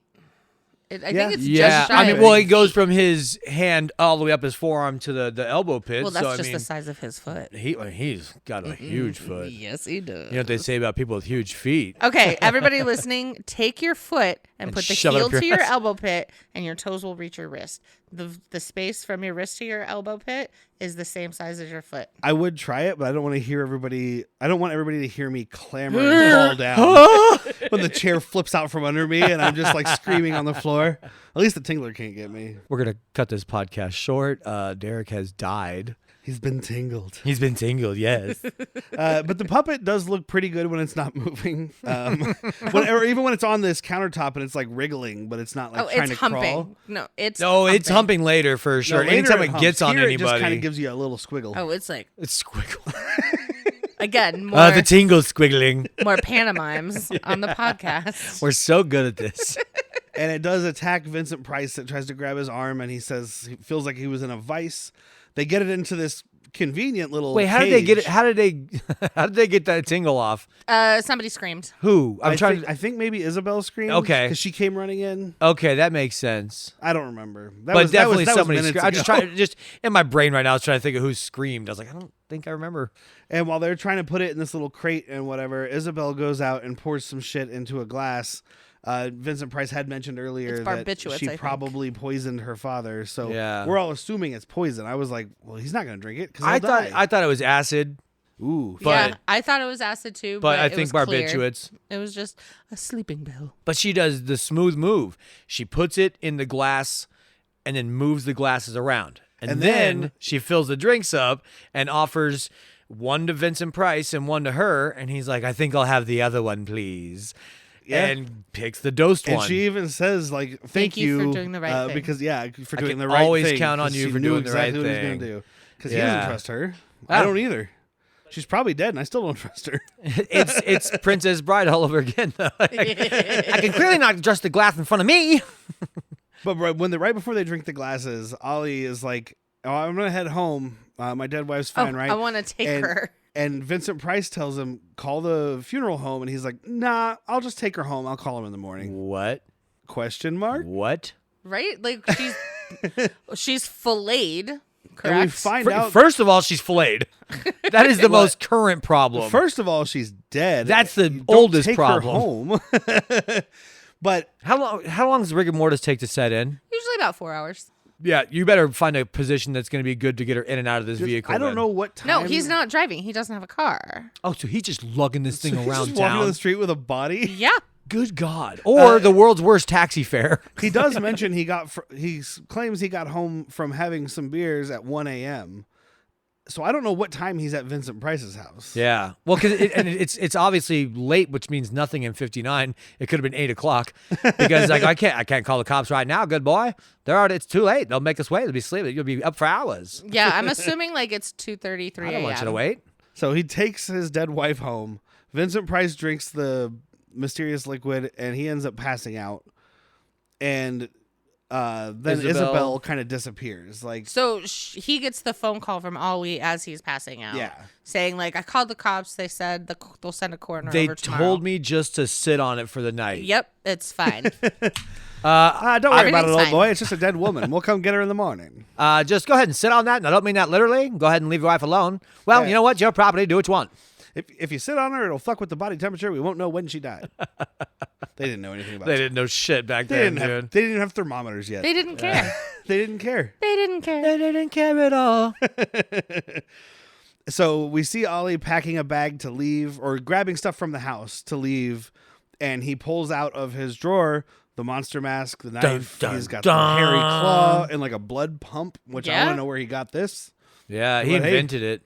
I Yeah. think it's Yeah, just shy I mean, of well, 2 he goes feet. from his hand all the way up his forearm to the elbow pit. Well, that's so, I just mean, the size of his foot. he's got a huge foot. Yes, he does. You know what they say about people with huge feet? Okay, everybody listening, take your foot and put the shove it heel up your to your ass. elbow pit, and your toes will reach your wrist. The space from your wrist to your elbow pit is the same size as your foot. I would try it, but I don't want to hear everybody. I don't want everybody to hear me clamor and fall down when the chair flips out from under me and I'm just like screaming on the floor. At least the tingler can't get me. We're gonna cut this podcast short. Derrick has died. He's been tingled. He's been tingled, yes. But the puppet does look pretty good when it's not moving. Or even when it's on this countertop and it's like wriggling, but it's not like Oh, trying it's to humping. crawl. No, it's No, it's humping later for No, sure. later Anytime it it humps. gets on Here, it just kind anybody, of gives you a little squiggle. Oh, it's like it's squiggle. again more The tingle's squiggling. more pantomimes on the podcast. We're so good at this. And it does attack Vincent Price that tries to grab his arm, and he says he feels like he was in a vice. They get it into this convenient little Wait, how did they get it? cage. How did they get that tingle off? Somebody screamed. Who? I think maybe Isabel screamed. Okay. Because she came running in. Okay, that makes sense. I don't remember. But definitely that was somebody minutes screamed. I just ago. trying just in my brain right now. I was trying to think of who screamed. I was like, I don't think I remember. And while they're trying to put it in this little crate and whatever, Isabel goes out and pours some shit into a glass. Vincent Price had mentioned earlier It's that barbiturates, she I think. probably poisoned her father. So Yeah. we're all assuming it's poison. I was like, well, he's not going to drink it because I die. thought it was acid, Ooh. but yeah, I thought it was acid too, but I it think was clear. barbiturates. It was just a sleeping pill. But she does the smooth move. She puts it in the glass and then moves the glasses around. And then she fills the drinks up and offers one to Vincent Price and one to her. And he's like, I think I'll have the other one, please. Yeah. And picks the dosed And one. she even says, like, thank you for doing the right thing. Because, for I doing can the right thing. always count on 'cause you she for knew doing the right exactly what he was thing. going to do. Because he Yeah. doesn't trust her. Ah. I don't either. She's probably dead, and I still don't trust her. It's Princess Bride all over again, though. I can clearly not trust the glass in front of me. But right before they drink the glasses, Ollie is like, oh, I'm going to head home. My dead wife's fine, right? I want to take her. And Vincent Price tells him, call the funeral home. And he's like, nah, I'll just take her home. I'll call him in the morning. What? Question mark? What? Right? Like she's filleted. Correct. And we find out. First of all, she's filleted. That is the most current problem. First of all, she's dead. That's the Don't oldest take problem. Her home. But How long does rigor mortis take to set in? Usually about 4 hours. Yeah, you better find a position that's going to be good to get her in and out of this vehicle. I don't then. know what time. No, he's not driving. He doesn't have a car. Oh, so he's just lugging this thing He's around just walking town. down the street with a body. Yeah. Good God! Or the world's worst taxi fare. He does mention he claims he got home from having some beers at 1 a.m. So I don't know what time he's at Vincent Price's house. Yeah, well, because it's obviously late, which means nothing in '59. It could have been 8 o'clock because like I can't call the cops right now. Good boy, it's too late. They'll make us wait. They'll be sleeping. You'll be up for hours. Yeah, I'm assuming like it's 2:33 I don't want you to a.m. wait. So he takes his dead wife home. Vincent Price drinks the mysterious liquid, and he ends up passing out. And then Isabel kind of disappears. Like, So he gets the phone call from Ollie as he's passing out. Yeah. Saying like, I called the cops. They said they'll send a coroner They over tomorrow. told me just to sit on it for the night. Yep, it's fine. don't worry about it, Everything's old fine. boy. It's just a dead woman. We'll come get her in the morning. Just go ahead and sit on that. And I don't mean that literally. Go ahead and leave your wife alone. Well, Yeah. you know what? It's your property. Do what you want. If you sit on her, it'll fuck with the body temperature. We won't know when she died. They didn't know anything about They it. didn't know shit back They then, didn't have. dude. They didn't have thermometers yet. They didn't care. They didn't care. They didn't care. They didn't care at all. So we see Ollie packing a bag to leave, or grabbing stuff from the house to leave, and he pulls out of his drawer the monster mask, the knife. Dun, He's got dun. the hairy claw and like a blood pump, which I Yeah. want to know where he got this. Yeah, he But hey. invented it.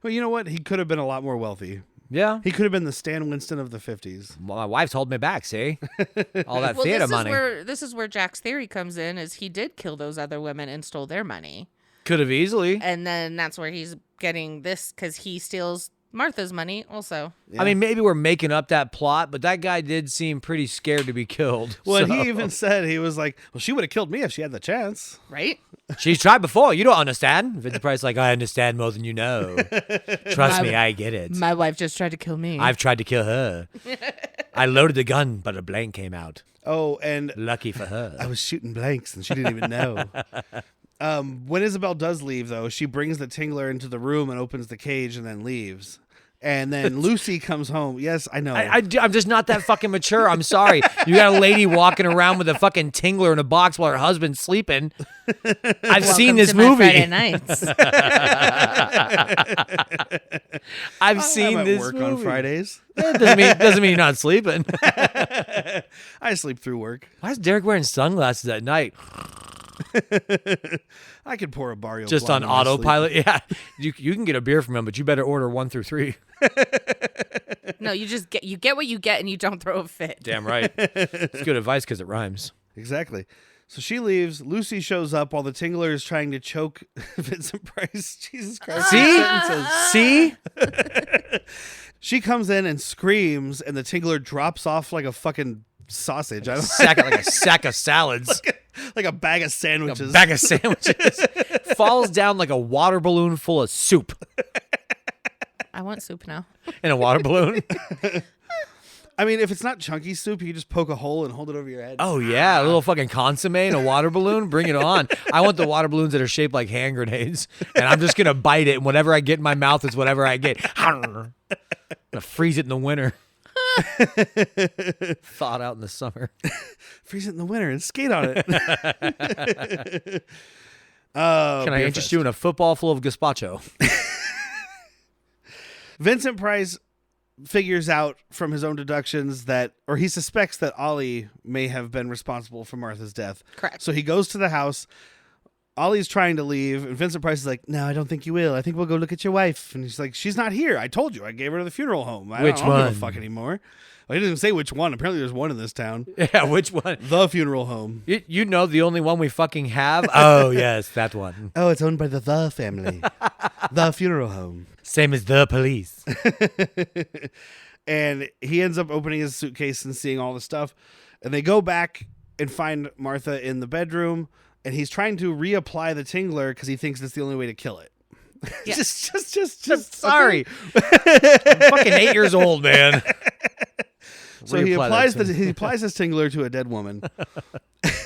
Well, you know what? He could have been a lot more wealthy. Yeah. He could have been the Stan Winston of the 50s. My wife's holding me back, see? All that Well, theater money. this is where Jack's theory comes in. Is he did kill those other women and stole their money, Could have easily. and then that's where he's getting this because he steals Martha's money also. I mean, maybe we're making up that plot, but that guy did seem pretty scared to be killed. Well, so. he even said, he was like, well, she would have killed me if she had the chance. Right? She's tried before. You don't understand. Vincent Price like, I understand more than you know. Trust me, I get it. My wife just tried to kill me. I've tried to kill her. I loaded the gun, but a blank came out. Oh, and Lucky for I her. was shooting blanks and she didn't even know. When Isabel does leave, though, she brings the Tingler into the room and opens the cage and then leaves. And then Lucy comes home. Yes, I know. I'm just not that fucking mature. I'm sorry. You got a lady walking around with a fucking Tingler in a box while her husband's sleeping. I've seen Welcome this to my movie. Friday nights. I've seen I'm at this work movie. on Fridays. It doesn't mean you're not sleeping. I sleep through work. Why is Derrick wearing sunglasses at night? I could pour a Barrio Just on Blonde in my sleep. autopilot? Yeah. You can get a beer from him, but you better order 1 through 3. No, you get what you get and you don't throw a fit. Damn right. It's good advice because it rhymes. Exactly. So she leaves. Lucy shows up while the Tingler is trying to choke Vincent Price. Jesus Christ. See? Sentences. See? She comes in and screams, and the Tingler drops off like a fucking sausage. I don't Like a sack of salads. like a bag of sandwiches. A bag of sandwiches. Falls down like a water balloon full of soup. I want soup now. In a water balloon? I mean, if it's not chunky soup, you can just poke a hole and hold it over your head. Oh, yeah. A little fucking consomme in a water balloon. Bring it on. I want the water balloons that are shaped like hand grenades. And I'm just going to bite it. And whatever I get in my mouth is whatever I get. I'm going to freeze it in the winter. Thawed out in the summer. Freeze it in the winter and skate on it. Can I interest you in a football full of gazpacho? Vincent Price figures out from his own deductions or he suspects that Ollie may have been responsible for Martha's death. Correct. So he goes to the house. Ollie's trying to leave, and Vincent Price is like, "No, I don't think you will. I think we'll go look at your wife." And he's like, "She's not here. I told you. I gave her to the funeral home. I don't give a fuck anymore." Well, he didn't say which one. Apparently, there's one in this town. Yeah, which one? The funeral home. You know the only one we fucking have? Oh, yes, that one. Oh, it's owned by the family. The funeral home. Same as the police. And he ends up opening his suitcase and seeing all the stuff. And they go back and find Martha in the bedroom. And he's trying to reapply the Tingler because he thinks it's the only way to kill it. Yeah. just sorry. Okay. I'm fucking 8 years old, man. So he applies his Tingler to a dead woman.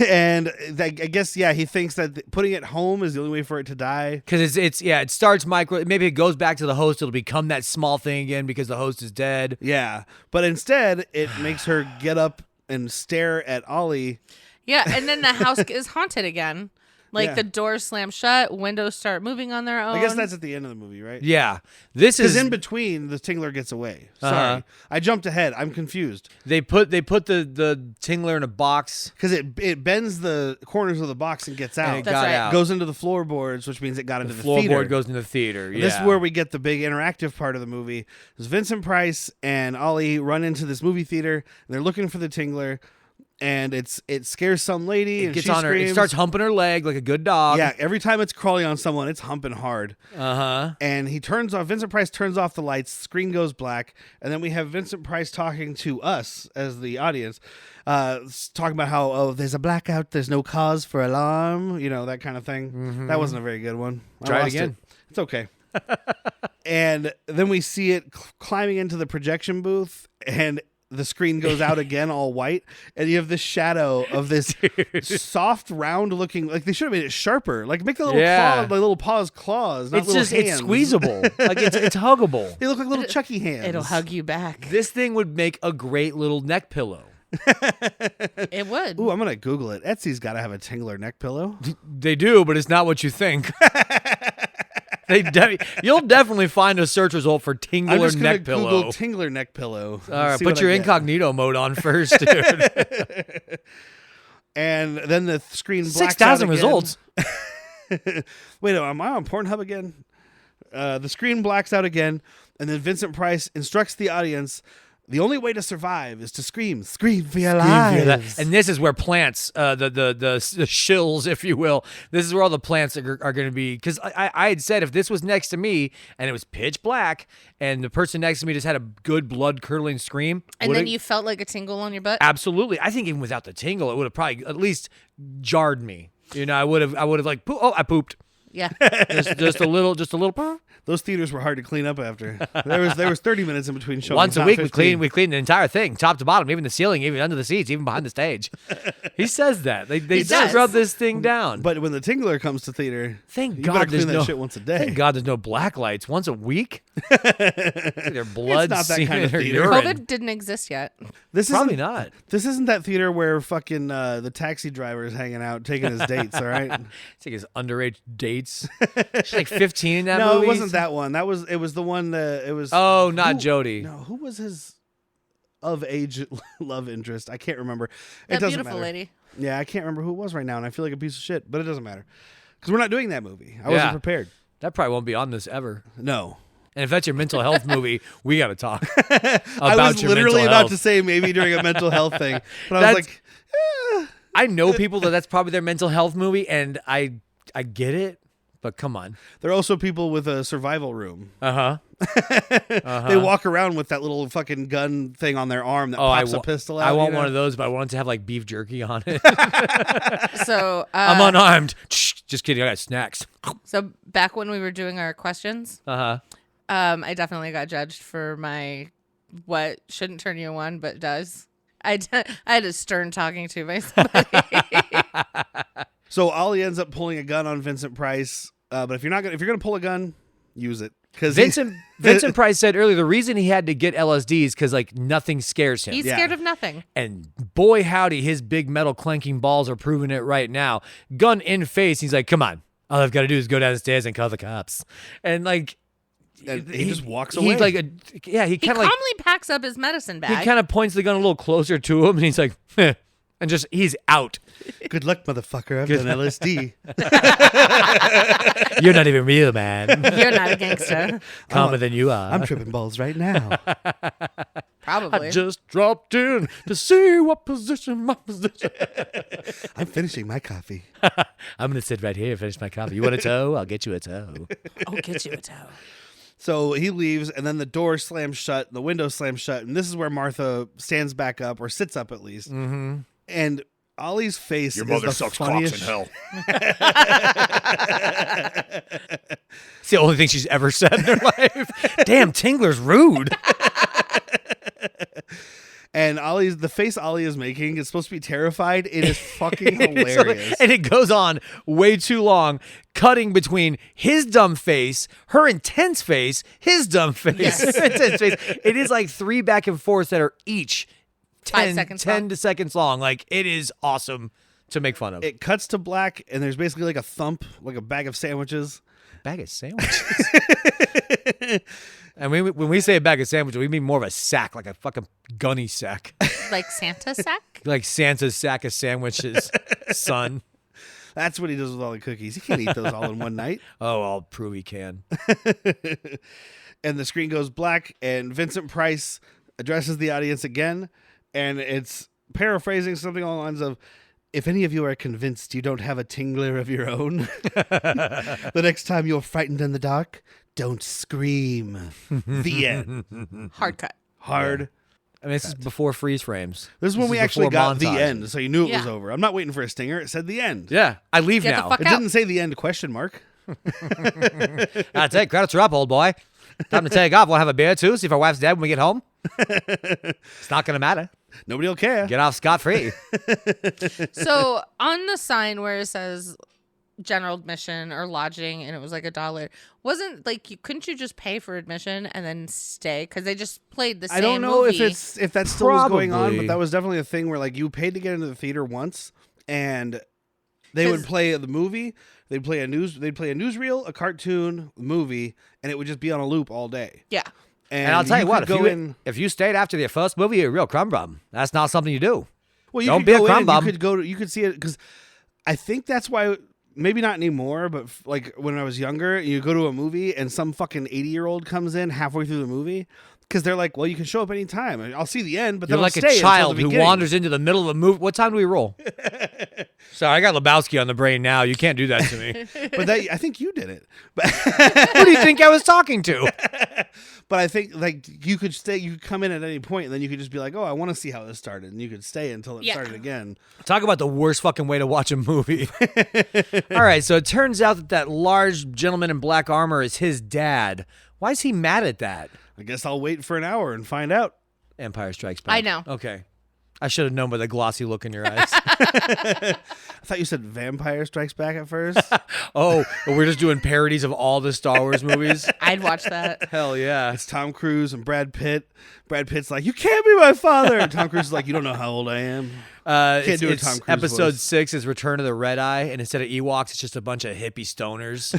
And I guess, yeah, he thinks that putting it home is the only way for it to die. Because it starts micro. Maybe it goes back to the host. It'll become that small thing again because the host is dead. Yeah. But instead, it makes her get up and stare at Ollie. Yeah, and then the house is haunted again. Like Yeah. the doors slam shut, windows start moving on their own. I guess that's at the end of the movie, right? Yeah. This is Because in between, the Tingler gets away. Sorry. I jumped ahead. I'm confused. They put the Tingler in a box. Because it bends the corners of the box and gets out. And it That's got right. out. Goes into the floorboards, which means it got into the Floorboard theater. goes into the theater. Yeah. This is where we get the big interactive part of the movie. Is Vincent Price and Ollie run into this movie theater, and they're looking for the Tingler, and it scares some lady, It and gets she on her. screams. It starts humping her leg like a good dog. Yeah, every time it's crawling on someone, it's humping hard. And Vincent Price turns off the lights, screen goes black, and then we have Vincent Price talking to us as the audience, talking about how, there's a blackout, there's no cause for alarm, that kind of thing. Mm-hmm. That wasn't a very good one. I Try it lost again. It's okay. And then we see it climbing into the projection booth, and the screen goes out again, all white, and you have this shadow of this soft, round-looking. Like they should have made it sharper. Like make the little the little paws claws. Not It's little just hands. it's squeezable. Like it's huggable. They look like little Chucky hands. It'll hug you back. This thing would make a great little neck pillow. It would. Ooh, I'm gonna Google it. Etsy's got to have a Tingler neck pillow. They do, but it's not what you think. You'll definitely find a search result for I'm Tingler just gonna neck pillow. Google Tingler neck pillow. All right, See put what your I get. incognito mode on first, dude. And then the screen blacks 6,000 out again. results. Wait, am I on Pornhub again? The screen blacks out again, and then Vincent Price instructs the audience, the only way to survive is to scream for your lives. And this is where plants, the shills, if you will, this is where all the plants are going to be. Because I had said if this was next to me and it was pitch black and the person next to me just had a good blood curdling scream. And then you felt like a tingle on your butt? Absolutely. I think even without the tingle, it would have probably at least jarred me. I would have like, I pooped. Yeah. just a little. Those theaters were hard to clean up after. There was 30 minutes in between showings. Once a not week, 15. we clean the entire thing, top to bottom, even the ceiling, even under the seats, even behind the stage. He says that they does. rub this thing down. But when the Tingler comes to theater, Thank you God better there's clean that no shit once a day. Thank God there's no black lights once a week. Their blood not that seen kind in of her theater. urine. COVID didn't exist yet. This Probably isn't, not. This isn't that theater where fucking the taxi driver is hanging out taking his dates. All right. It's like his underage dates. She's like 15 in that No, movie. it wasn't that one. It was the one. It was. Oh, not who- Jody. No, who was his of age love interest? I can't remember. It That doesn't beautiful matter. lady. Yeah, I can't remember who it was right now, and I feel like a piece of shit. But it doesn't matter because we're not doing that movie. I wasn't prepared. That probably won't be on this ever. No. And if that's your mental health movie, we got to talk I about was your literally mental about health. to say maybe during a mental health thing, but I was like, I know people that's probably their mental health movie, and I get it, but come on. there are also people with a survival room. Uh-huh. They walk around with that little fucking gun thing on their arm that pops a pistol out. I want one of those, but I want it to have like beef jerky on it. So I'm unarmed. Just kidding. I got snacks. So back when we were doing our questions, Uh-huh. I definitely got judged for my what shouldn't turn you on but does. I had a stern talking to by somebody. So Ollie ends up pulling a gun on Vincent Price. But if you're gonna pull a gun, use it. Vincent Price said earlier the reason he had to get LSD is because like nothing scares him. He's scared of nothing. And boy howdy, his big metal clanking balls are proving it right now. Gun in face, he's like, come on. All I've got to do is go downstairs and call the cops. And like And he just walks away. He's like he He kind of calmly like packs up his medicine bag. he kind of points the gun a little closer to him and he's like, "Heh," and just he's out. Good luck, motherfucker. I've done LSD. You're not even real, man. You're not a gangster. Calmer than you are. I'm tripping balls right now. Probably. Just dropped in to see what position my position. I'm finishing my coffee. I'm gonna sit right here and finish my coffee. You want a toe? I'll get you a toe. I'll get you a toe. So he leaves, and then the door slams shut, the window slams shut, and this is where Martha stands back up, or sits up at least. Mm-hmm. And Ollie's face Your is mother the sucks funniest. cocks in hell. It's the only thing she's ever said in her life. Damn, Tingler's rude. And the face Ollie is making is supposed to be terrified. It is fucking It's hilarious. and it goes on way too long, cutting between his dumb face, her intense face, his dumb face, Yes. her intense face. It is like 3 back and forths that are each 5 seconds 10 long. to seconds long. Like, it is awesome to make fun of. It cuts to black, and there's basically like a thump, like a bag of sandwiches. Bag of sandwiches. And when we say a bag of sandwiches, we mean more of a sack, like a fucking gunny sack. Like Santa sack? Like Santa's sack of sandwiches, son. That's what he does with all the cookies. He can't eat those all in one night. Oh, I'll prove he can. And the screen goes black, and Vincent Price addresses the audience again, and it's paraphrasing something along the lines of, if any of you are convinced you don't have a Tingler of your own, the next time you're frightened in the dark, don't scream. The end. Hard cut. Hard. I mean, this is before freeze frames. This is when we actually before got the montage. end, so you knew it was Yeah. over. I'm not waiting for a stinger. It said the end. Yeah, I leave Get the now. fuck It out. didn't say the end, question mark. That's it. Credits are up, old boy. Time to take off. We'll have a beer, too, see if our wife's dead when we get home. It's not going to matter. Nobody will care. Get off scot-free. So on the sign where it says general admission or lodging and it was like $1, wasn't like couldn't you just pay for admission and then stay? Because they just played the same I don't know movie. if that still was going on, Probably. but that was definitely a thing where like you paid to get into the theater once, and they would 'Cause- play the movie. They'd play a newsreel, a cartoon, movie, and it would just be on a loop all day. Yeah. And I'll tell you what, could go in. if you stayed after the first movie, you're a real crumb bum. That's not something you do. Well, you don't could be a go in crumb and bum. you could see it because I think that's why. Maybe not anymore, but like when I was younger, you go to a movie and some fucking 80-year-old comes in halfway through the movie because they're like, "Well, you can show up anytime. I'll see the end, but You're then like I'll stay a until child the who beginning." wanders into the middle of a movie. What time do we roll? Sorry, I got Lebowski on the brain now. You can't do that to me. But I think you did it. But Who do you think I was talking to? But I think like you could stay, you could come in at any point, and then you could just be like, "Oh, I want to see how this started," and you could stay until it Yeah. started again. Talk about the worst fucking way to watch a movie. All right, so it turns out that large gentleman in black armor is his dad. Why is he mad at that? I guess I'll wait for an hour and find out. Empire Strikes Back. I know. Okay. I should have known by the glossy look in your eyes. I thought you said Vampire Strikes Back at first. Oh, but we're just doing parodies of all the Star Wars movies? I'd watch that. Hell yeah. It's Tom Cruise and Brad Pitt. Brad Pitt's like, "You can't be my father." And Tom Cruise is like, "You don't know how old I am." It's, do a it's Tom Cruise episode voice. 6 is Return of the Red Eye, and instead of Ewoks, it's just a bunch of hippie stoners.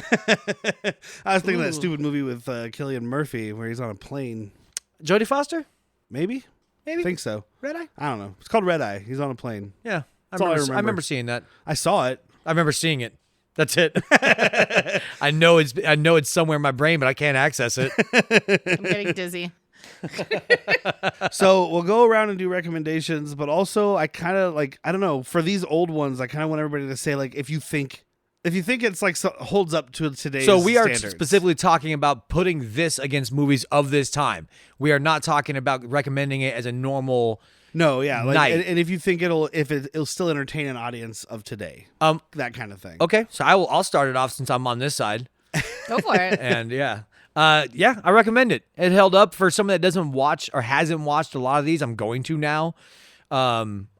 I was thinking of that stupid movie with Cillian Murphy where he's on a plane. Jodie Foster? Maybe? Maybe. I think so. Red Eye? I don't know. It's called Red Eye. He's on a plane. Yeah. That's all I I remember. remember seeing that. I saw it. I remember seeing it. That's it. I know it's somewhere in my brain, but I can't access it. I'm getting dizzy. So we'll go around and do recommendations, but also I kind of like, I don't know, for these old ones, I kind of want everybody to say like, if you think it's like holds up to today's So we are standards. specifically talking about putting this against movies of this time. We are not talking about recommending it as a normal. No, yeah, like, night. and if you think it'll still entertain an audience of today, that kind of thing. Okay, so I'll start it off since I'm on this side, Go for it. and yeah, I recommend it. It held up for someone that doesn't watch or hasn't watched a lot of these. I'm going to now.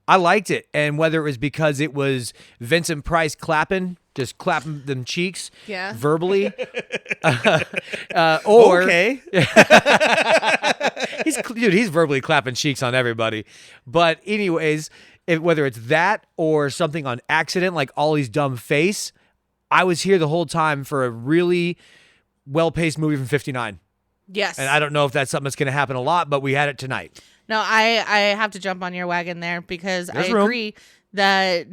I liked it, and whether it was because it was Vincent Price just clapping them cheeks, Yeah. verbally, or Okay. he's verbally clapping cheeks on everybody. But anyways, whether it's that or something on accident, like Ollie's dumb face, I was here the whole time for a really well-paced movie from '59. Yes. And I don't know if that's something that's going to happen a lot, but we had it tonight. No, I have to jump on your wagon there because There's I room. agree that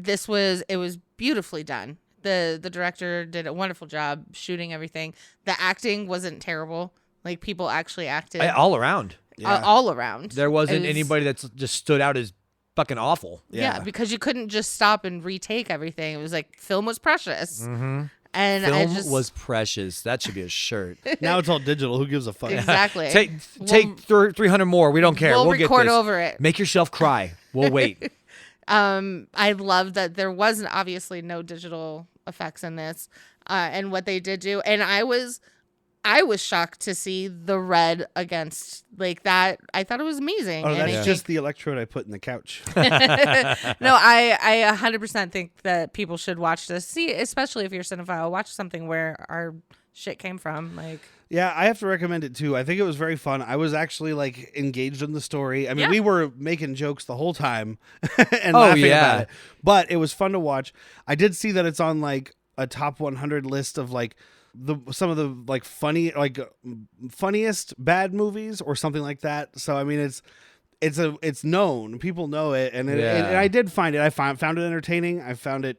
it was beautifully done. The director did a wonderful job shooting everything. The acting wasn't terrible. Like, people actually acted All around. all around. There wasn't It was- anybody that's just stood out as fucking awful. Yeah, because you couldn't just stop and retake everything. It was like, film was precious. Mm-hmm. And I Film just was precious. That should be a shirt. Now it's all digital. Who gives a fuck? exactly. Take 300 more. We don't care. We'll get record this. over it. Make yourself cry. We'll wait. I love that there was obviously no digital effects in this, and what they did do, and I was shocked to see the red against like that. I thought it was amazing. Oh, and that's I just the electrode I put in the couch. No, I 100% think that people should watch this. See, especially if you're cinephile, watch something where our shit came from. Like, Yeah, I have to recommend it too. I think it was very fun. I was actually like engaged in the story. I mean, Yeah. we were making jokes the whole time and Oh, laughing yeah. about it, but it was fun to watch. I did see that it's on like a top 100 list of like some of the like funniest bad movies or something like that. So I mean, it's known. People know it, and and I did find it. I found it entertaining. I found it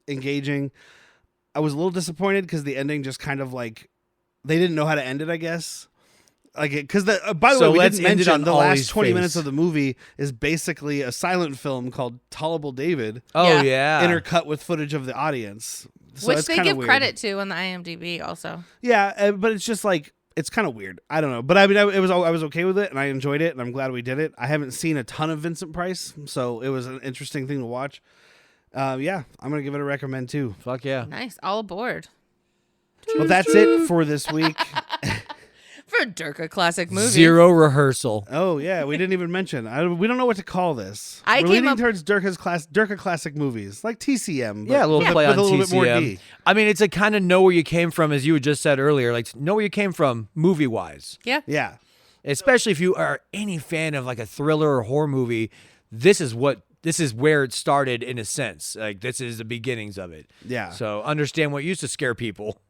engaging. I was a little disappointed because the ending just kind of like they didn't know how to end it, I guess. Like, because by the So way, we let's didn't end it mention on the Ollie's last 20 face. minutes of the movie is basically a silent film called Tolerable David, Oh, Yeah. yeah. intercut with footage of the audience. So which it's they kinda give weird. credit to on the IMDb also. Yeah, but it's just like it's kind of weird. I don't know, but I mean, I was okay with it, and I enjoyed it, and I'm glad we did it. I haven't seen a ton of Vincent Price, so it was an interesting thing to watch. Yeah, I'm gonna give it a recommend too. Fuck yeah. Nice, all aboard Well, that's it for this week. for Dirka Classic Movies. Zero rehearsal. Oh yeah, we didn't even mention. We don't know what to call this. I We're came leaning up- towards Dirka Classic Movies, like TCM. But Yeah, a little with play with on a little TCM. bit more D. I mean, it's a kind of know where you came from, as you had just said earlier. Like, know where you came from movie-wise. Yeah. Yeah, Especially if you are any fan of like a thriller or horror movie, this is where it started in a sense. Like, this is the beginnings of it. yeah. So understand what used to scare people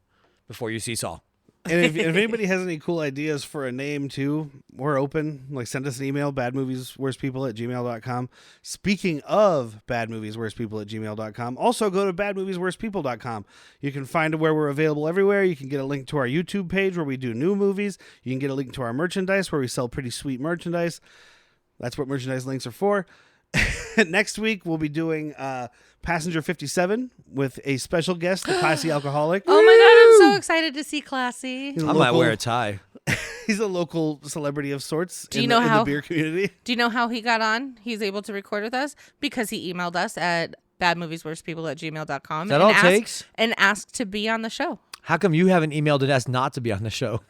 before you see Saw. And if anybody has any cool ideas for a name too, we're open. Like, send us an email, badmoviesworstpeople@gmail.com. Speaking of badmoviesworstpeople@gmail.com, also go to badmoviesworstpeople.com. You can find where we're available everywhere. You can get a link to our YouTube page where we do new movies. You can get a link to our merchandise where we sell pretty sweet merchandise. That's what merchandise links are for. Next week, we'll be doing Passenger 57 with a special guest, the Classy Alcoholic. Oh my God, I'm so excited to see Classy. He's a I might local- wear a tie. He's a local celebrity of sorts Do you in, know the, in how- the beer community. Do you know how he got on? He's able to record with us because he emailed us at badmoviesworstpeople@gmail.com. Is that all it takes? And asked to be on the show. How come you haven't emailed and asked not to be on the show?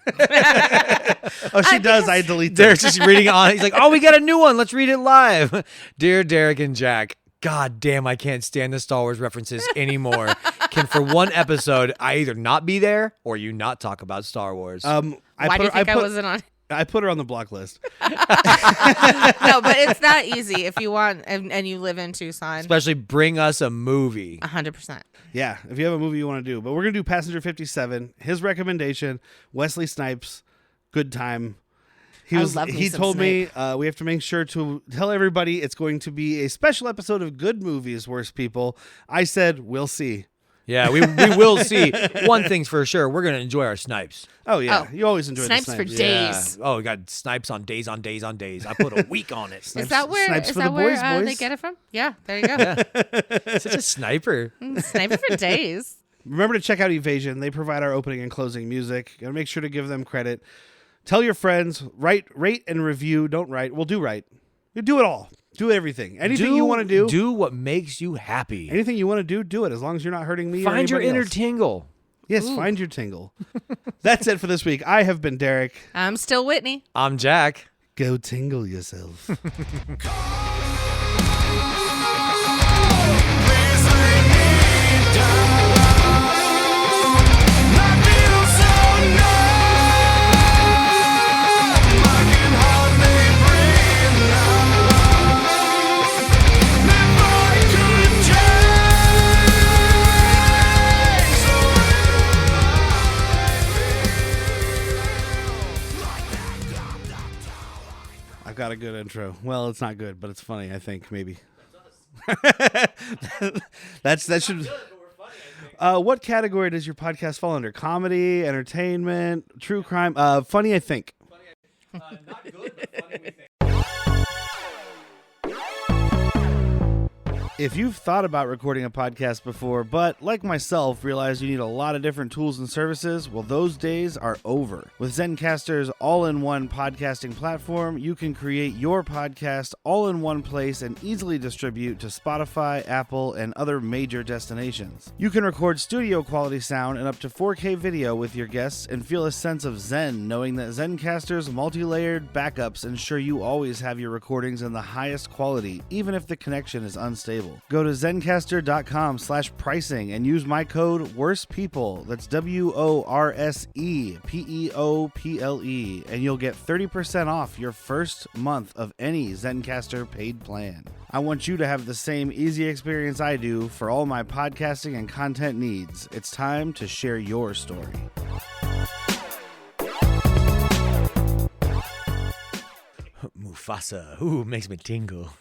Oh, she does. I delete that. Derek's just reading it on. He's like, oh, we got a new one. Let's read it live. Dear Derrick and Jack, God damn, I can't stand the Star Wars references anymore. Can for one episode I either not be there or you not talk about Star Wars? I Why do you think I wasn't on? I put her on the block list. No, but it's that easy if you want and you live in Tucson. Especially bring us a movie. 100%. Yeah, if you have a movie you want to do. But we're going to do Passenger 57. His recommendation, Wesley Snipes, good time. I love me He some told me we have to make sure to tell everybody it's going to be a special episode of Good Movies, Worst People. I said, we'll see. Yeah, we will see. One thing's for sure, we're going to enjoy our snipes. Oh, yeah. Oh, You always enjoy Snipes the for Snipes. days. Yeah. Oh, we got snipes on days on days on days. I put a week on it. Is that where, Snipes is for that the where boys, they boys. get it from? Yeah, there you go. Such a sniper. Sniper for days. Remember to check out Evasion. They provide our opening and closing music. Gotta make sure to give them credit. Tell your friends. Rate, and review. Don't write. Well, do write. You do it all. Do everything. Anything you want to do. Do what makes you happy. Anything you want to do. Do it. As long as you're not hurting me. Find or your anybody inner else. tingle. Yes, find your tingle. That's it for this week. I have been Derrick. I'm still Whitney. I'm Jack. Go tingle yourself. Call me. not a good intro. Well, it's not good, but it's funny, I think, maybe. that should. What category does your podcast fall under? Comedy, entertainment, true crime? Funny, I think. Not good, but funny, we think. If you've thought about recording a podcast before, but like myself, realize you need a lot of different tools and services, well, those days are over. With Zencastr's all-in-one podcasting platform, you can create your podcast all in one place and easily distribute to Spotify, Apple, and other major destinations. You can record studio-quality sound and up to 4K video with your guests and feel a sense of zen knowing that Zencastr's multi-layered backups ensure you always have your recordings in the highest quality, even if the connection is unstable. Go to Zencaster.com/pricing and use my code WORSEPeople, that's WORSEPEOPLE, and you'll get 30% off your first month of any Zencaster paid plan. I want you to have the same easy experience I do for all my podcasting and content needs. It's time to share your story. Mufasa. Ooh, makes me tingle.